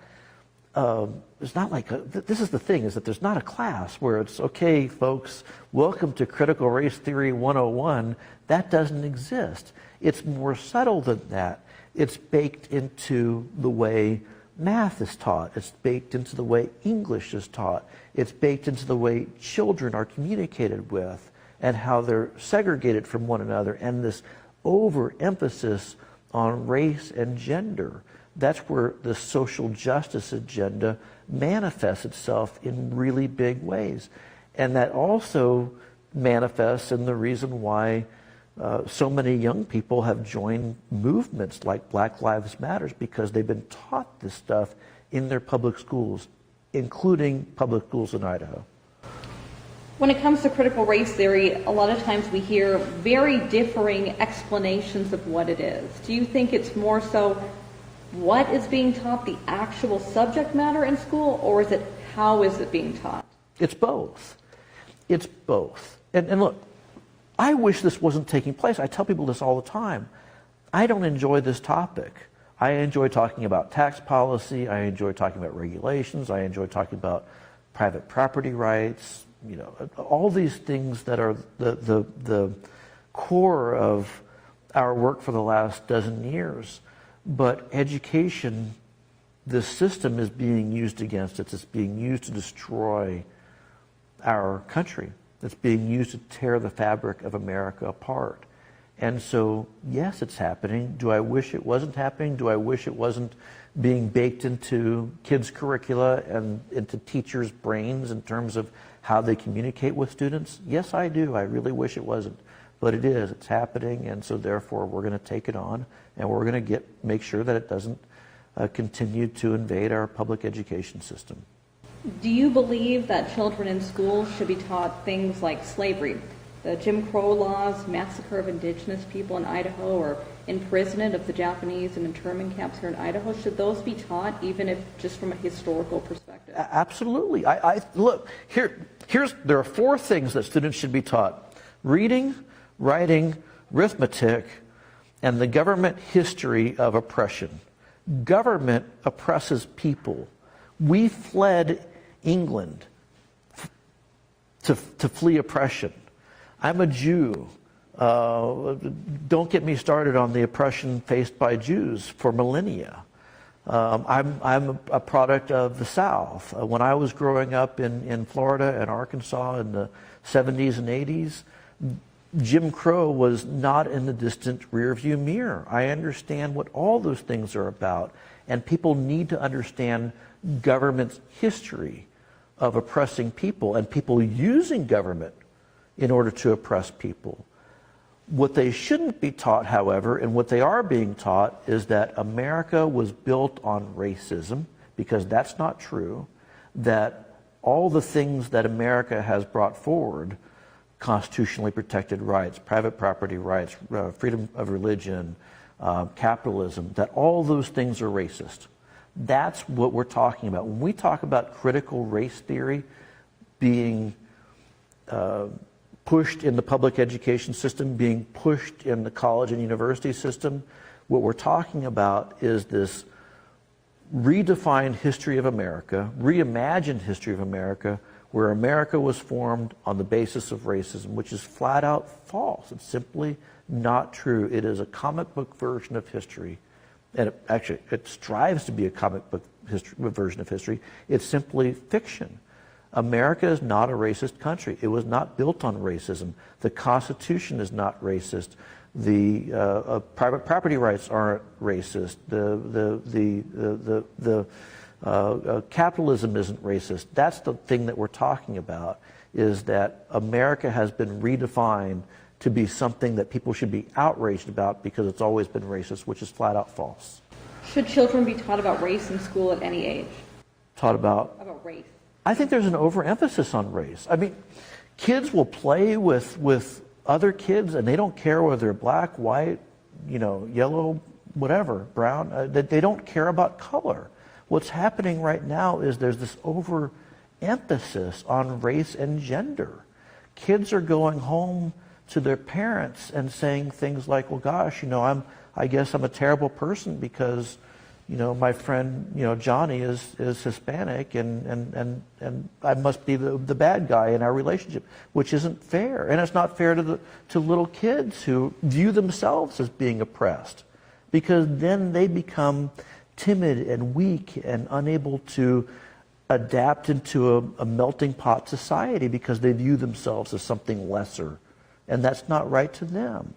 like this is the thing, is that there's not a class where it's, okay, folks, welcome to Critical Race Theory 101. That doesn't exist. It's more subtle than that. It's baked into the way math is taught. It's baked into the way English is taught. It's baked into the way children are communicated with and how they're segregated from one another, and this overemphasis on race and gender. That's where the social justice agenda manifests itself in really big ways. And that also manifests in the reason why so many young people have joined movements like Black Lives Matter, because they've been taught this stuff in their public schools, including public schools in Idaho. When it comes to critical race theory, a lot of times we hear very differing explanations of what it is. Do you think it's more so what is being taught, the actual subject matter in school, or is it how is it being taught? It's both. It's both. And look, I wish this wasn't taking place. I tell people this all the time. I don't enjoy this topic. I enjoy talking about tax policy. I enjoy talking about regulations. I enjoy talking about private property rights. You know, all these things that are the core of our work for the last dozen years. But education, this system is being used against us. It's being used to destroy our country. It's being used to tear the fabric of America apart. And so, yes, it's happening. Do I wish it wasn't happening? Do I wish it wasn't being baked into kids' curricula and into teachers' brains in terms of how they communicate with students? Yes, I do. I really wish it wasn't. But it is. It's happening, and so therefore we're going to take it on, and we're going to make sure that it doesn't continue to invade our public education system. Do you believe that children in school should be taught things like slavery, the Jim Crow laws, massacre of indigenous people in Idaho, or imprisonment of the Japanese in internment camps here in Idaho? Should those be taught, even if just from a historical perspective? Absolutely. Look, there are 4 things that students should be taught: reading, writing, arithmetic, and the government history of oppression. Government oppresses people. We fled England to flee oppression. I'm a Jew. Don't get me started on the oppression faced by Jews for millennia. I'm a product of the South. When I was growing up in Florida and Arkansas in the 70s and 80s, Jim Crow was not in the distant rearview mirror. I understand what all those things are about, and people need to understand government's history of oppressing people and people using government in order to oppress people. What they shouldn't be taught, however, and what they are being taught, is that America was built on racism, because that's not true, that all the things that America has brought forward, constitutionally protected rights, private property rights, freedom of religion, capitalism, that all those things are racist. That's what we're talking about. When we talk about critical race theory being pushed in the public education system, being pushed in the college and university system, what we're talking about is this redefined history of America, reimagined history of America, where America was formed on the basis of racism, which is flat out false. It's simply not true. It is a comic book version of history. And it strives to be a comic book version of history. It's simply fiction. America is not a racist country. It was not built on racism. The Constitution is not racist. The private property rights aren't racist. Capitalism isn't racist. That's the thing that we're talking about, is that America has been redefined to be something that people should be outraged about because it's always been racist, which is flat out false. Should children be taught about race in school at any age? Taught about? About race. I think there's an overemphasis on race. I mean, kids will play with other kids and they don't care whether they're black, white, yellow, whatever, brown. They don't care about color. What's happening right now is there's this overemphasis on race and gender. Kids are going home to their parents and saying things like, well, gosh, I guess I'm a terrible person because, my friend, Johnny is Hispanic and I must be the bad guy in our relationship, which isn't fair. And it's not fair to little kids who view themselves as being oppressed, because then they become timid and weak and unable to adapt into a melting pot society because they view themselves as something lesser. And that's not right to them.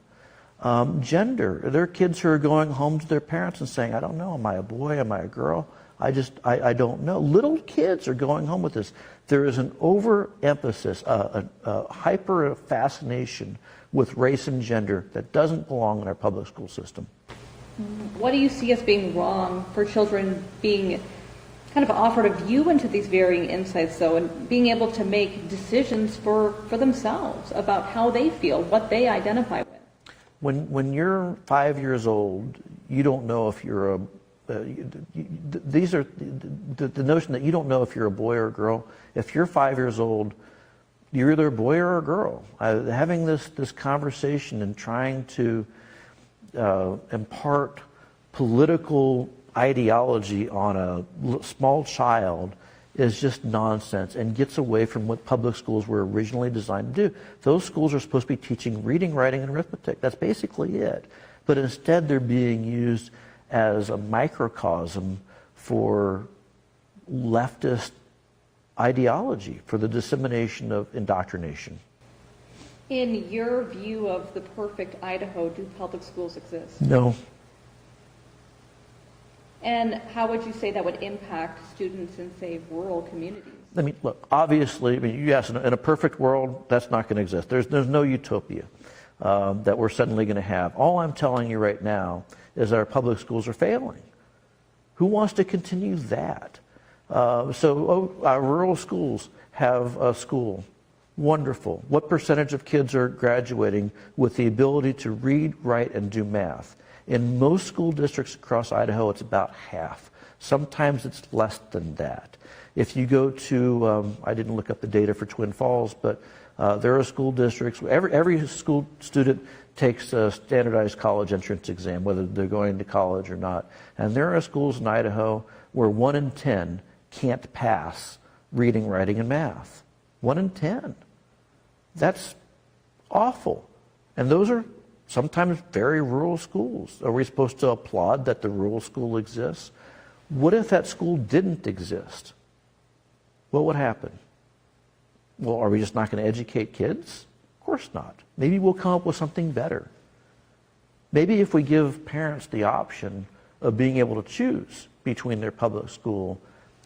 Gender. There are kids who are going home to their parents and saying, I don't know, am I a boy, am I a girl? I don't know. Little kids are going home with this. There is an overemphasis, a hyper fascination with race and gender that doesn't belong in our public school system. What do you see as being wrong for children being kind of offered a view into these varying insights, though, and being able to make decisions for themselves about how they feel, what they identify with? When you're 5 years old, you don't know if you're a these are the notion that you don't know if you're a boy or a girl. If you're 5 years old, you're either a boy or a girl. Having this conversation and trying to impart political ideology on a small child is just nonsense and gets away from what public schools were originally designed to do. Those schools are supposed to be teaching reading, writing, and arithmetic. That's basically it. But instead they're being used as a microcosm for leftist ideology, for the dissemination of indoctrination. In your view of the perfect Idaho, do public schools exist? No. And how would you say that would impact students in, say, rural communities? I mean, look, obviously, yes, in a perfect world, that's not going to exist. There's no utopia that we're suddenly going to have. All I'm telling you right now is that our public schools are failing. Who wants to continue that? Our rural schools have a school. Wonderful. What percentage of kids are graduating with the ability to read, write, and do math? In most school districts across Idaho, it's about half. Sometimes it's less than that. If you go to, I didn't look up the data for Twin Falls, but there are school districts, every school student takes a standardized college entrance exam, whether they're going to college or not. And there are schools in Idaho where 1 in 10 can't pass reading, writing, and math. 1 in 10. That's awful. And those are sometimes very rural schools. Are we supposed to applaud that the rural school exists? What if that school didn't exist? What would happen? Well, are we just not going to educate kids? Of course not. Maybe we'll come up with something better. Maybe if we give parents the option of being able to choose between their public school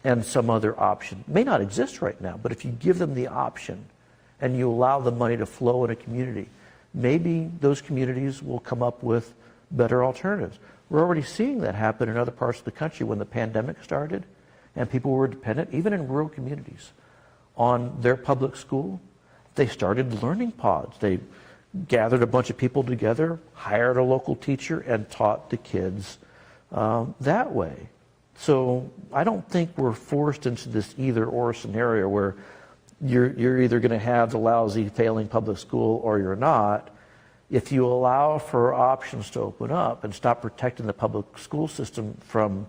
and some other option, it may not exist right now, but if you give them the option and you allow the money to flow in a community, maybe those communities will come up with better alternatives. We're already seeing that happen in other parts of the country. When the pandemic started and people were dependent, even in rural communities, on their public school, they started learning pods. They gathered a bunch of people together, hired a local teacher, and taught the kids that way. So I don't think we're forced into this either-or scenario where you're either going to have the lousy, failing public school or you're not. If you allow for options to open up and stop protecting the public school system from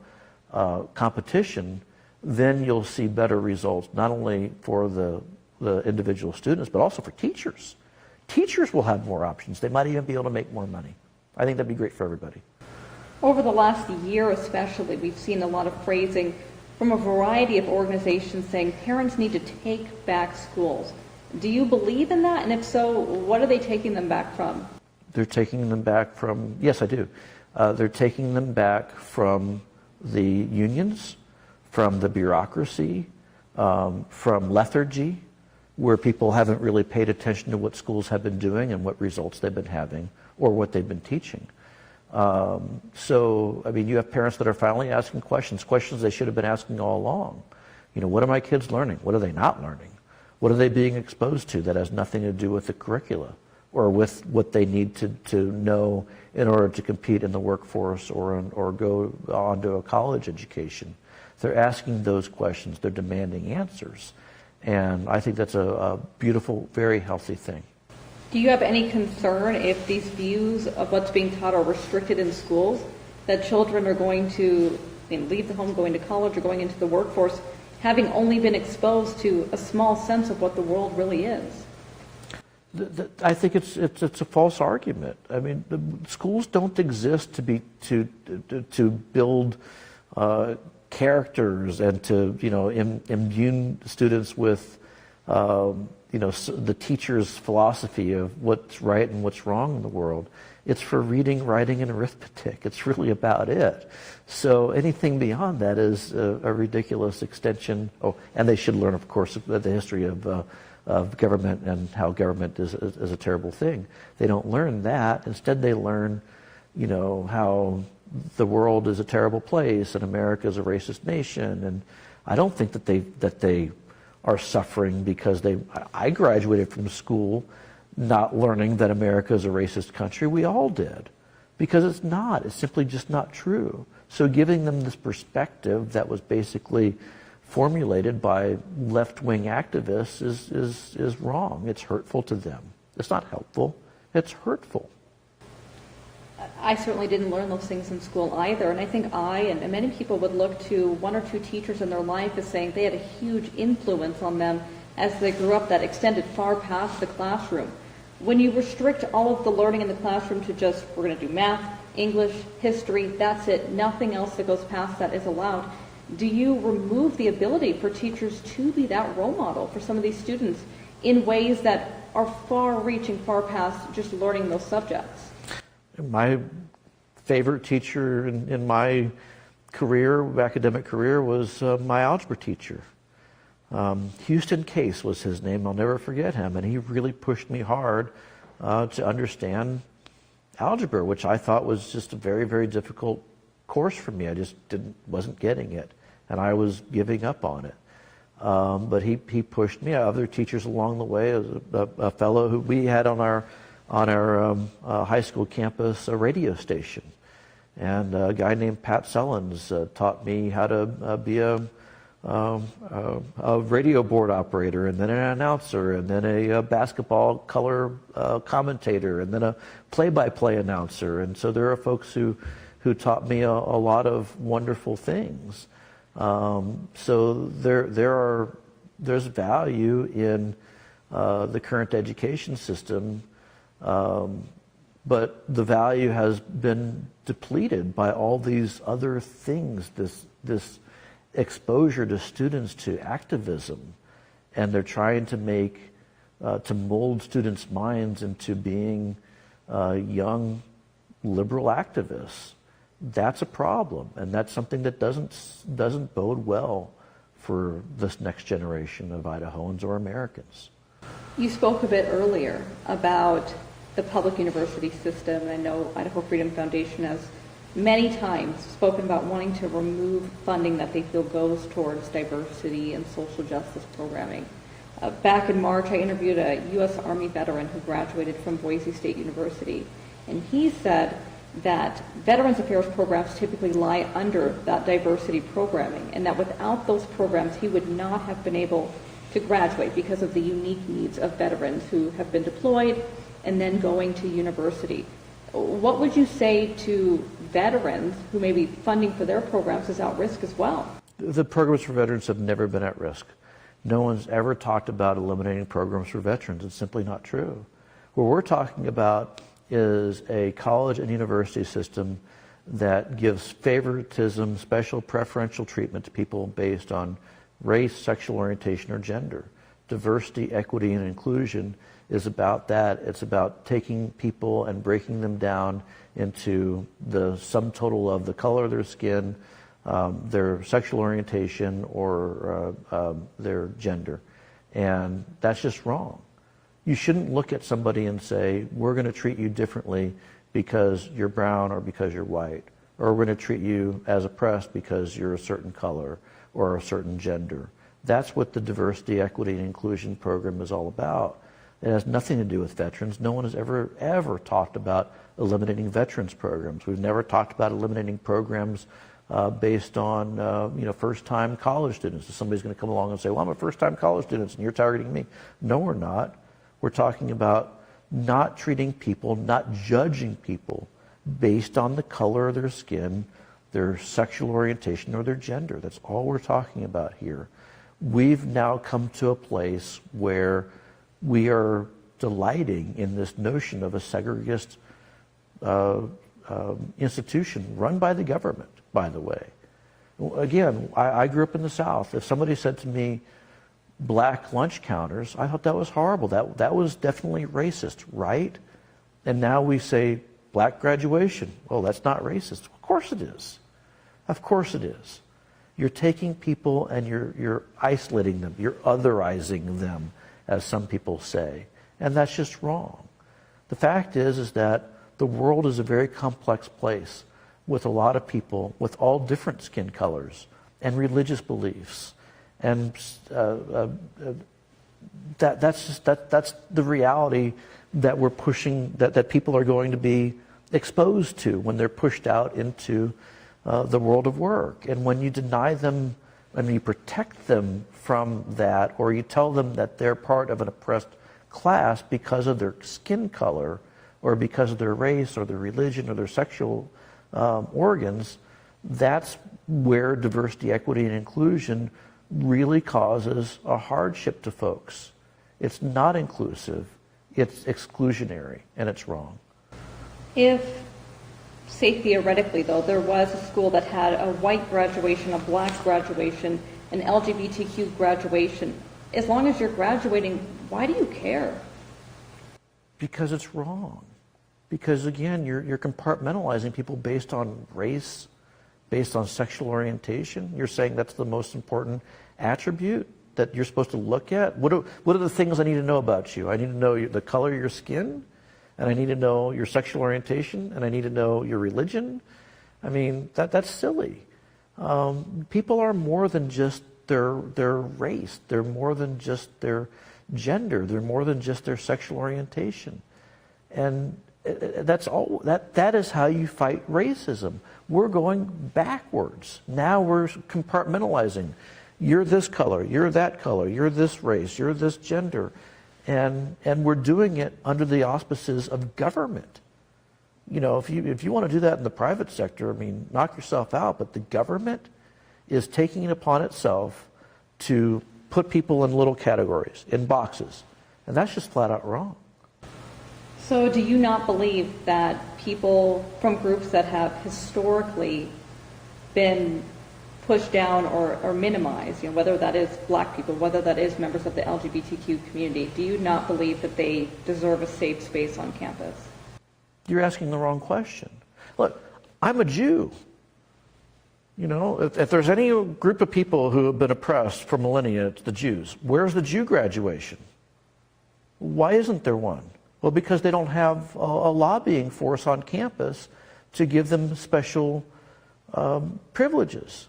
competition, then you'll see better results, not only for the individual students, but also for teachers. Teachers will have more options. They might even be able to make more money. I think that'd be great for everybody. Over the last year especially, we've seen a lot of phrasing from a variety of organizations saying parents need to take back schools. Do you believe in that? And if so, what are they taking them back from? They're taking them back from, yes, I do. They're taking them back from the unions, from the bureaucracy, from lethargy, where people haven't really paid attention to what schools have been doing and what results they've been having or what they've been teaching. So, I mean, you have parents that are finally asking questions they should have been asking all along. You know, what are my kids learning? What are they not learning? What are they being exposed to that has nothing to do with the curricula or with what they need to know in order to compete in the workforce or go on to a college education? They're asking those questions. They're demanding answers. And I think that's a beautiful, very healthy thing. Do you have any concern if these views of what's being taught are restricted in schools, that children are going to leave the home, going to college, or going into the workforce, having only been exposed to a small sense of what the world really is? I think it's a false argument. I mean, the schools don't exist to build characters and to imbue students with the teacher's philosophy of what's right and what's wrong in the world. It's for reading, writing, and arithmetic. It's really about it. So anything beyond that is a ridiculous extension. Oh, and they should learn, of course, the history of government and how government is a terrible thing. They don't learn that. Instead, they learn, how the world is a terrible place and America is a racist nation. And I don't think that they are suffering because I graduated from school not learning that America is a racist country. We all did. Because it's not. It's simply just not true. So giving them this perspective that was basically formulated by left-wing activists is wrong. It's hurtful to them. It's not helpful. It's hurtful. I certainly didn't learn those things in school either, and I think I and many people would look to one or two teachers in their life as saying they had a huge influence on them as they grew up that extended far past the classroom. When you restrict all of the learning in the classroom to just, we're going to do math, English, history, that's it, nothing else that goes past that is allowed, do you remove the ability for teachers to be that role model for some of these students in ways that are far-reaching, far past just learning those subjects? My favorite teacher in my career, academic career, was my algebra teacher. Houston Case was his name. I'll never forget him. And he really pushed me hard to understand algebra, which I thought was just a very, very difficult course for me. I just wasn't getting it, and I was giving up on it. But he pushed me. Other teachers along the way, a fellow who we had on our high school campus, a radio station, and a guy named Pat Sullins taught me how to be a radio board operator, and then an announcer, and then a basketball color commentator, and then a play-by-play announcer. And so there are folks who taught me a lot of wonderful things. So there's value in the current education system, but the value has been depleted by all these other things, this exposure to students to activism, and they're trying to mold students' minds into being young liberal activists. That's a problem, and that's something that doesn't bode well for this next generation of Idahoans or Americans. You spoke a bit earlier about the public university system, and I know Idaho Freedom Foundation has many times spoken about wanting to remove funding that they feel goes towards diversity and social justice programming. Back in March, I interviewed a U.S. Army veteran who graduated from Boise State University, and he said that Veterans Affairs programs typically lie under that diversity programming, and that without those programs, he would not have been able to graduate because of the unique needs of veterans who have been deployed and then going to university. What would you say to veterans who may be funding for their programs is at risk as well? The programs for veterans have never been at risk. No one's ever talked about eliminating programs for veterans. It's simply not true. What we're talking about is a college and university system that gives favoritism, special preferential treatment to people based on race, sexual orientation, or gender. Diversity, equity, and inclusion is about that. It's about taking people and breaking them down into the sum total of the color of their skin, their sexual orientation, or their gender. And that's just wrong. You shouldn't look at somebody and say, we're going to treat you differently because you're brown or because you're white, or we're going to treat you as oppressed because you're a certain color or a certain gender. That's what the diversity, equity, and inclusion program is all about. It has nothing to do with veterans. No one has ever talked about eliminating veterans programs. We've never talked about eliminating programs based on first-time college students. If somebody's going to come along and say, well, I'm a first-time college student and you're targeting me. No, we're not. We're talking about not treating people, not judging people based on the color of their skin, their sexual orientation, or their gender. That's all we're talking about here. We've now come to a place where we are delighting in this notion of a segregist institution run by the government, by the way. Again, I grew up in the South. If somebody said to me, black lunch counters, I thought that was horrible. That was definitely racist, right? And now we say black graduation. Oh, that's not racist. Of course it is. Of course it is. You're taking people and you're isolating them. You're otherizing them, as some people say. And that's just wrong. The fact is that the world is a very complex place with a lot of people with all different skin colors and religious beliefs. And that's the reality that we're pushing, that people are going to be exposed to when they're pushed out into the world of work. And when you deny them, and you protect them from that, or you tell them that they're part of an oppressed class because of their skin color, or because of their race, or their religion, or their sexual organs, that's where diversity, equity, and inclusion really causes a hardship to folks. It's not inclusive, it's exclusionary, and it's wrong. If, say theoretically though, there was a school that had a white graduation, a black graduation, an LGBTQ graduation, as long as you're graduating, why do you care? Because it's wrong. Because again, you're compartmentalizing people based on race, based on sexual orientation. You're saying that's the most important attribute that you're supposed to look at. What are the things I need to know about you? I need to know the color of your skin, and I need to know your sexual orientation, and I need to know your religion. I mean, that's silly. People are more than just their race. They're more than just their gender. They're more than just their sexual orientation. And that's all. That is how you fight racism. We're going backwards. Now we're compartmentalizing. You're this color, you're that color, you're this race, you're this gender. And we're doing it under the auspices of government. You know, if you want to do that in the private sector, I mean, knock yourself out. But the government is taking it upon itself to put people in little categories, in boxes. And that's just flat out wrong. So do you not believe that people from groups that have historically been pushed down or minimized, you know, whether that is black people, whether that is members of the LGBTQ community, do you not believe that they deserve a safe space on campus? You're asking the wrong question. Look, I'm a Jew. You know, if there's any group of people who have been oppressed for millennia, it's the Jews. Where's the Jew graduation? Why isn't there one? Well, because they don't have a lobbying force on campus to give them special privileges.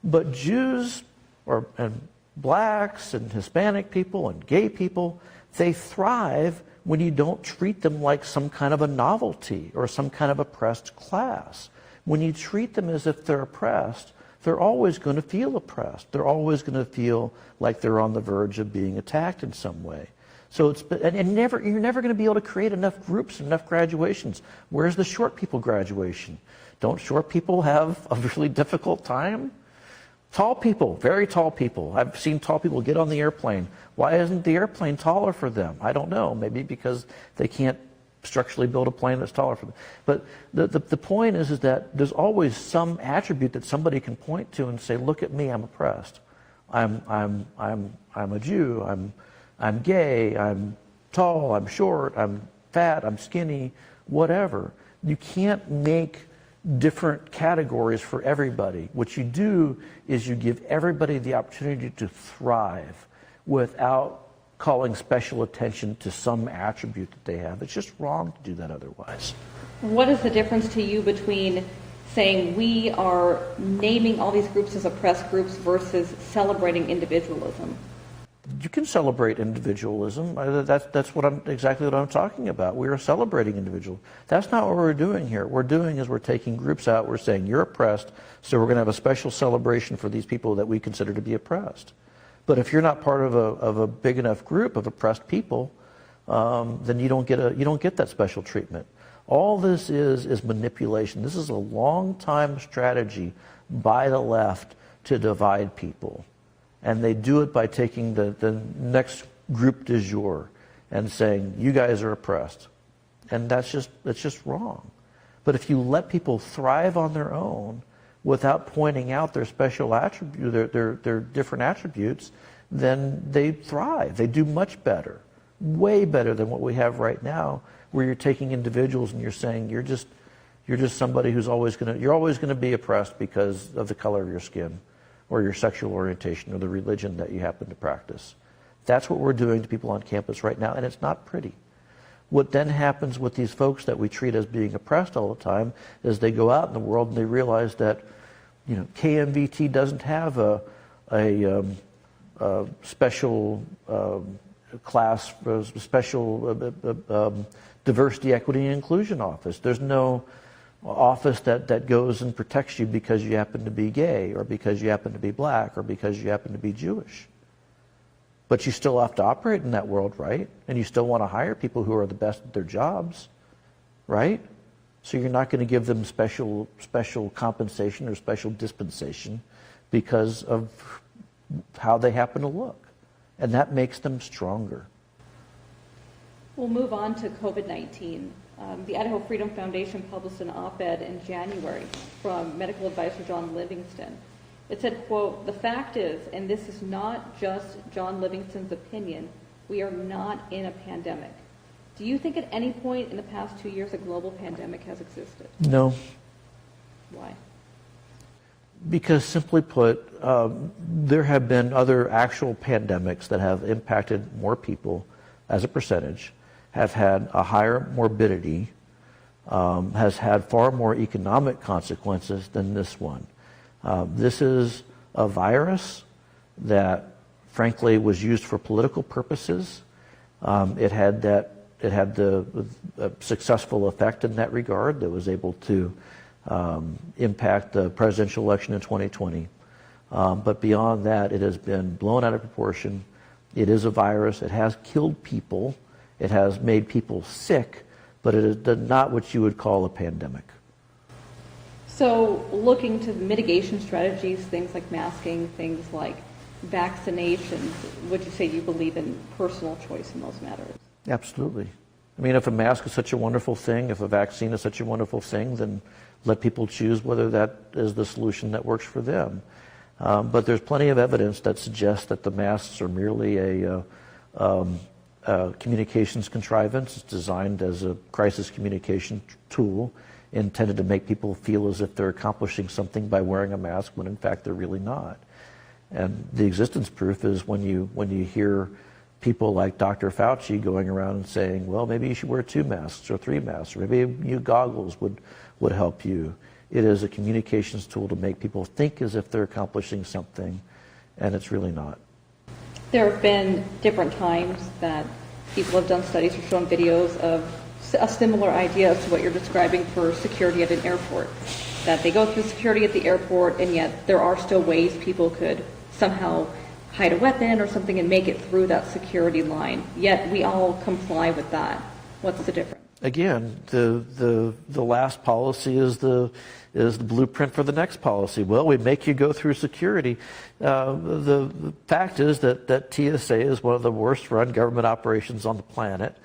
But Jews and blacks and Hispanic people and gay people, they thrive when you don't treat them like some kind of a novelty or some kind of oppressed class. When you treat them as if they're oppressed, they're always going to feel oppressed. They're always going to feel like they're on the verge of being attacked in some way. So you're never going to be able to create enough groups, enough graduations. Where's the short people graduation? Don't short people have a really difficult time? Tall people, very tall people. I've seen tall people get on the airplane. Why isn't the airplane taller for them? I don't know. Maybe because they can't structurally build a plane that's taller for them. But the point is that there's always some attribute that somebody can point to and say, "Look at me, I'm oppressed. I'm a Jew. I'm gay. I'm tall. I'm short. I'm fat. I'm skinny. Whatever." You can't make different categories for everybody. What you do is you give everybody the opportunity to thrive without calling special attention to some attribute that they have. It's just wrong to do that otherwise. What is the difference to you between saying we are naming all these groups as oppressed groups versus celebrating individualism? You can celebrate individualism. That's exactly what I'm talking about. We are celebrating individuals. That's not what we're doing here. What we're doing is we're taking groups out. We're saying you're oppressed, so we're going to have a special celebration for these people that we consider to be oppressed. But if you're not part of a big enough group of oppressed people, then you don't get that special treatment. All this is manipulation. This is a long-time strategy by the left to divide people. And they do it by taking the next group du jour and saying, you guys are oppressed. And that's just wrong. But if you let people thrive on their own without pointing out their special attribute, their different attributes, then they thrive. They do much better, way better than what we have right now, where you're taking individuals and you're saying you're just somebody who's always going to be oppressed because of the color of your skin, or your sexual orientation, or the religion that you happen to practice. That's what we're doing to people on campus right now, and it's not pretty. What then happens with these folks that we treat as being oppressed all the time is they go out in the world and they realize that, you know, KMVT doesn't have a special class, a special diversity, equity, and inclusion office. There's no office that goes and protects you because you happen to be gay or because you happen to be black or because you happen to be Jewish. But you still have to operate in that world, right? And you still want to hire people who are the best at their jobs, right? So you're not going to give them special compensation or special dispensation because of how they happen to look. And that makes them stronger. We'll move on to COVID-19. The Idaho Freedom Foundation published an op-ed in January from medical advisor John Livingston. It said, quote, "The fact is, and this is not just John Livingston's opinion, we are not in a pandemic." Do you think at any point in the past 2 years a global pandemic has existed? No. Why? Because simply put, there have been other actual pandemics that have impacted more people as a percentage, have had a higher morbidity, has had far more economic consequences than this one. This is a virus that, frankly, was used for political purposes. It had the successful effect in that regard that was able to impact the presidential election in 2020. But beyond that, it has been blown out of proportion. It is a virus. It has killed people. It has made people sick, but it is not what you would call a pandemic. So looking to mitigation strategies, things like masking, things like vaccinations, would you say you believe in personal choice in those matters? Absolutely. I mean, if a mask is such a wonderful thing, if a vaccine is such a wonderful thing, then let people choose whether that is the solution that works for them. But there's plenty of evidence that suggests that the masks are merely a communications contrivance. It's designed as a crisis communication tool intended to make people feel as if they're accomplishing something by wearing a mask when in fact they're really not. And the existence proof is when you hear people like Dr. Fauci going around and saying, well, maybe you should wear 2 masks or 3 masks, or maybe new goggles would help you. It is a communications tool to make people think as if they're accomplishing something, and it's really not. There have been different times that people have done studies or shown videos of a similar idea as to what you're describing for security at an airport. That they go through security at the airport, and yet there are still ways people could somehow hide a weapon or something and make it through that security line. Yet we all comply with that. What's the difference? Again, the last policy is the blueprint for the next policy. Well, we make you go through security. The fact is that TSA is one of the worst run government operations on the planet.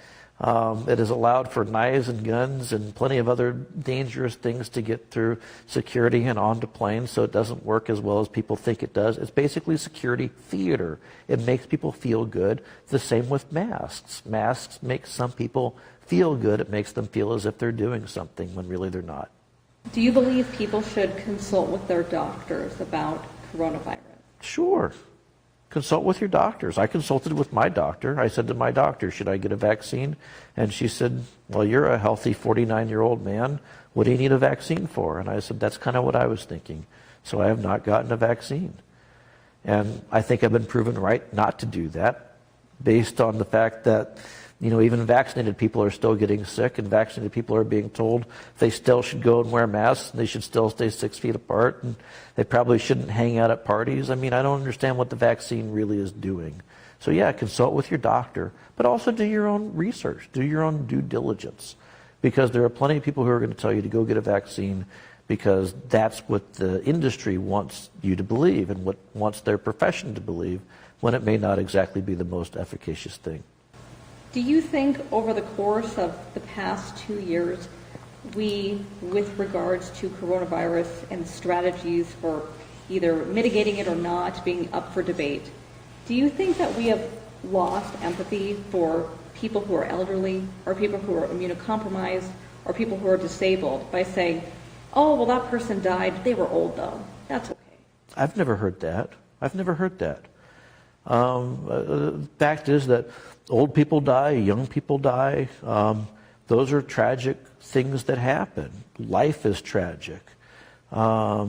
It has allowed for knives and guns and plenty of other dangerous things to get through security and onto planes, so it doesn't work as well as people think it does. It's basically security theater. It makes people feel good. The same with masks. Masks make some people feel good. It makes them feel as if they're doing something when really they're not. Do you believe people should consult with their doctors about coronavirus? Sure. Consult with your doctors. I consulted with my doctor. I said to my doctor, should I get a vaccine? And she said, well, you're a healthy 49-year-old man. What do you need a vaccine for? And I said, that's kind of what I was thinking. So I have not gotten a vaccine. And I think I've been proven right not to do that based on the fact that, you know, even vaccinated people are still getting sick, and vaccinated people are being told they still should go and wear masks, and they should still stay 6 feet apart, and they probably shouldn't hang out at parties. I mean, I don't understand what the vaccine really is doing. So yeah, consult with your doctor, but also do your own research, do your own due diligence, because there are plenty of people who are going to tell you to go get a vaccine because that's what the industry wants you to believe and what wants their profession to believe, when it may not exactly be the most efficacious thing. Do you think over the course of the past 2 years, we, with regards to coronavirus and strategies for either mitigating it or not being up for debate, do you think that we have lost empathy for people who are elderly, or people who are immunocompromised, or people who are disabled by saying, oh, well, that person died, they were old though, that's okay? I've never heard that. The fact is that old people die, young people die. Those are tragic things that happen. Life is tragic. I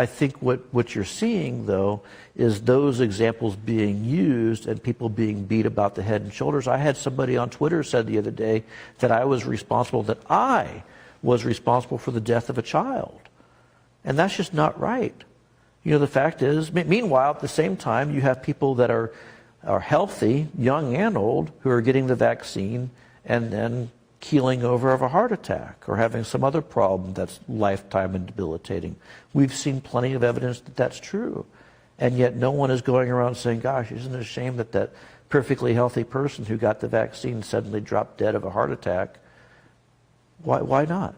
think what you're seeing, though, is those examples being used and people being beat about the head and shoulders. I had somebody on Twitter said the other day that I was responsible, that I was responsible for the death of a child. And that's just not right. You know, the fact is, meanwhile, at the same time, you have people that are healthy, young and old, who are getting the vaccine and then keeling over of a heart attack or having some other problem that's lifetime and debilitating. We've seen plenty of evidence that that's true. And yet no one is going around saying, gosh, isn't it a shame that that perfectly healthy person who got the vaccine suddenly dropped dead of a heart attack? Why not?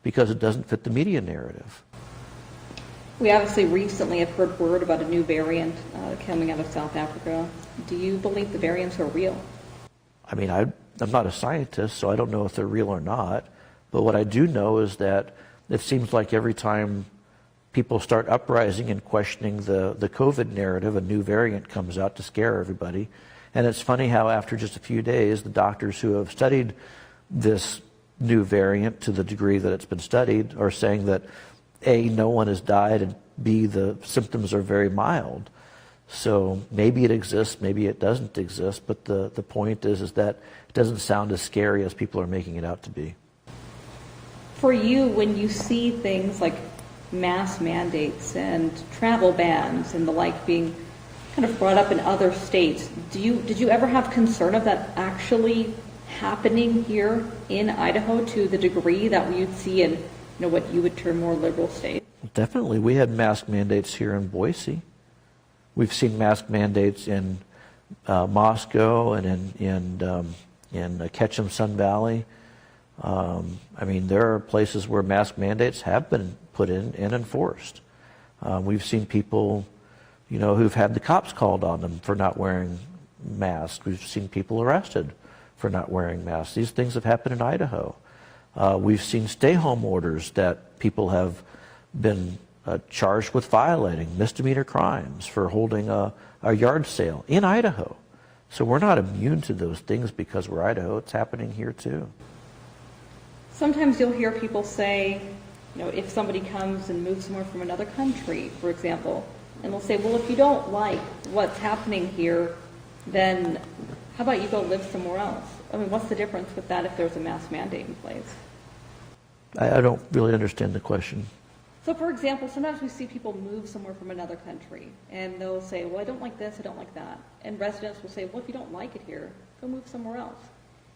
Because it doesn't fit the media narrative. We obviously recently have heard word about a new variant coming out of South Africa. Do you believe the variants are real? I mean, I'm not a scientist, so I don't know if they're real or not. But what I do know is that it seems like every time people start uprising and questioning the COVID narrative, a new variant comes out to scare everybody. And it's funny how after just a few days, the doctors who have studied this new variant to the degree that it's been studied are saying that A, no one has died, and B, the symptoms are very mild. So maybe it exists, maybe it doesn't exist, but the point is that it doesn't sound as scary as people are making it out to be. For you, when you see things like mask mandates and travel bans and the like being kind of brought up in other states, did you ever have concern of that actually happening here in Idaho to the degree that you'd see in what you would term more liberal states? Definitely. We had mask mandates here in Boise. We've seen mask mandates in Moscow and in Ketchum Sun Valley. I mean, there are places where mask mandates have been put in and enforced. We've seen people, who've had the cops called on them for not wearing masks. We've seen people arrested for not wearing masks. These things have happened in Idaho. We've seen stay-home orders that people have been charged with violating, misdemeanor crimes for holding a yard sale in Idaho. So we're not immune to those things because we're Idaho. It's happening here too. Sometimes you'll hear people say, if somebody comes and moves somewhere from another country, for example, and they'll say, well, if you don't like what's happening here, then how about you go live somewhere else? I mean, what's the difference with that if there's a mask mandate in place? I don't really understand the question. So, for example, sometimes we see people move somewhere from another country, and they'll say, well, I don't like this, I don't like that. And residents will say, well, if you don't like it here, go move somewhere else.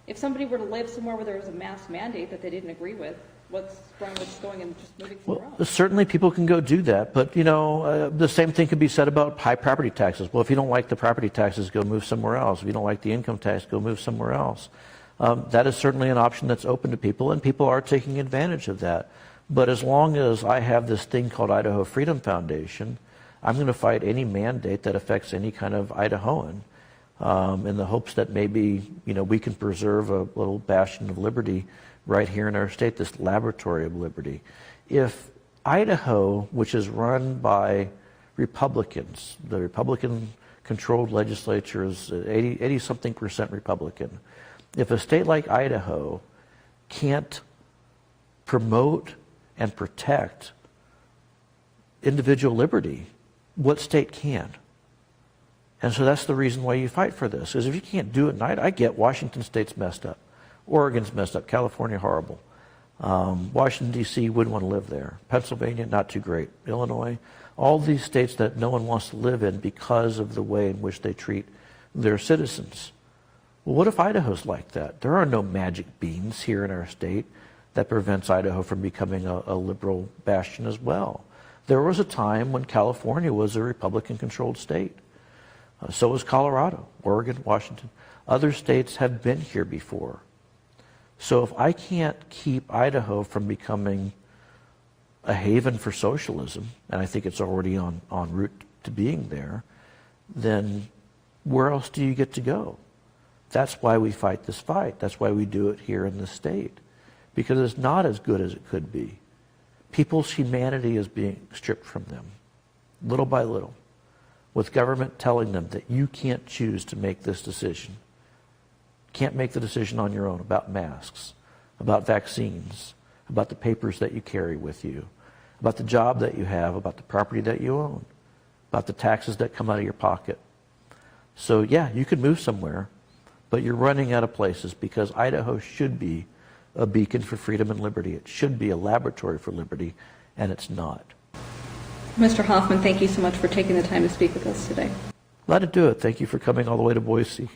If somebody were to live somewhere where there was a mask mandate that they didn't agree with, what's wrong with just going and just moving somewhere else? Certainly people can go do that, but, the same thing could be said about high property taxes. Well, if you don't like the property taxes, go move somewhere else. If you don't like the income tax, go move somewhere else. That is certainly an option that's open to people, and people are taking advantage of that. But as long as I have this thing called Idaho Freedom Foundation, I'm going to fight any mandate that affects any kind of Idahoan in the hopes that maybe, we can preserve a little bastion of liberty right here in our state, this laboratory of liberty. If Idaho, which is run by Republicans, the Republican-controlled legislature is 80-something% Republican. If a state like Idaho can't promote and protect individual liberty, what state can? And so that's the reason why you fight for this, is if you can't do it, I get Washington State's messed up. Oregon's messed up. California, horrible. Washington, D.C., wouldn't want to live there. Pennsylvania, not too great. Illinois, all these states that no one wants to live in because of the way in which they treat their citizens. Well, what if Idaho's like that? There are no magic beans here in our state that prevents Idaho from becoming a liberal bastion as well. There was a time when California was a Republican-controlled state. So was Colorado, Oregon, Washington. Other states have been here before. So if I can't keep Idaho from becoming a haven for socialism, and I think it's already en route to being there, then where else do you get to go? That's why we fight this fight. That's why we do it here in this state. Because it's not as good as it could be. People's humanity is being stripped from them, little by little, with government telling them that you can't choose to make this decision. Can't make the decision on your own about masks, about vaccines, about the papers that you carry with you, about the job that you have, about the property that you own, about the taxes that come out of your pocket. So yeah, you could move somewhere, but you're running out of places because Idaho should be a beacon for freedom and liberty. It should be a laboratory for liberty, and it's not. Mr. Hoffman, thank you so much for taking the time to speak with us today. Glad to do it. Thank you for coming all the way to Boise.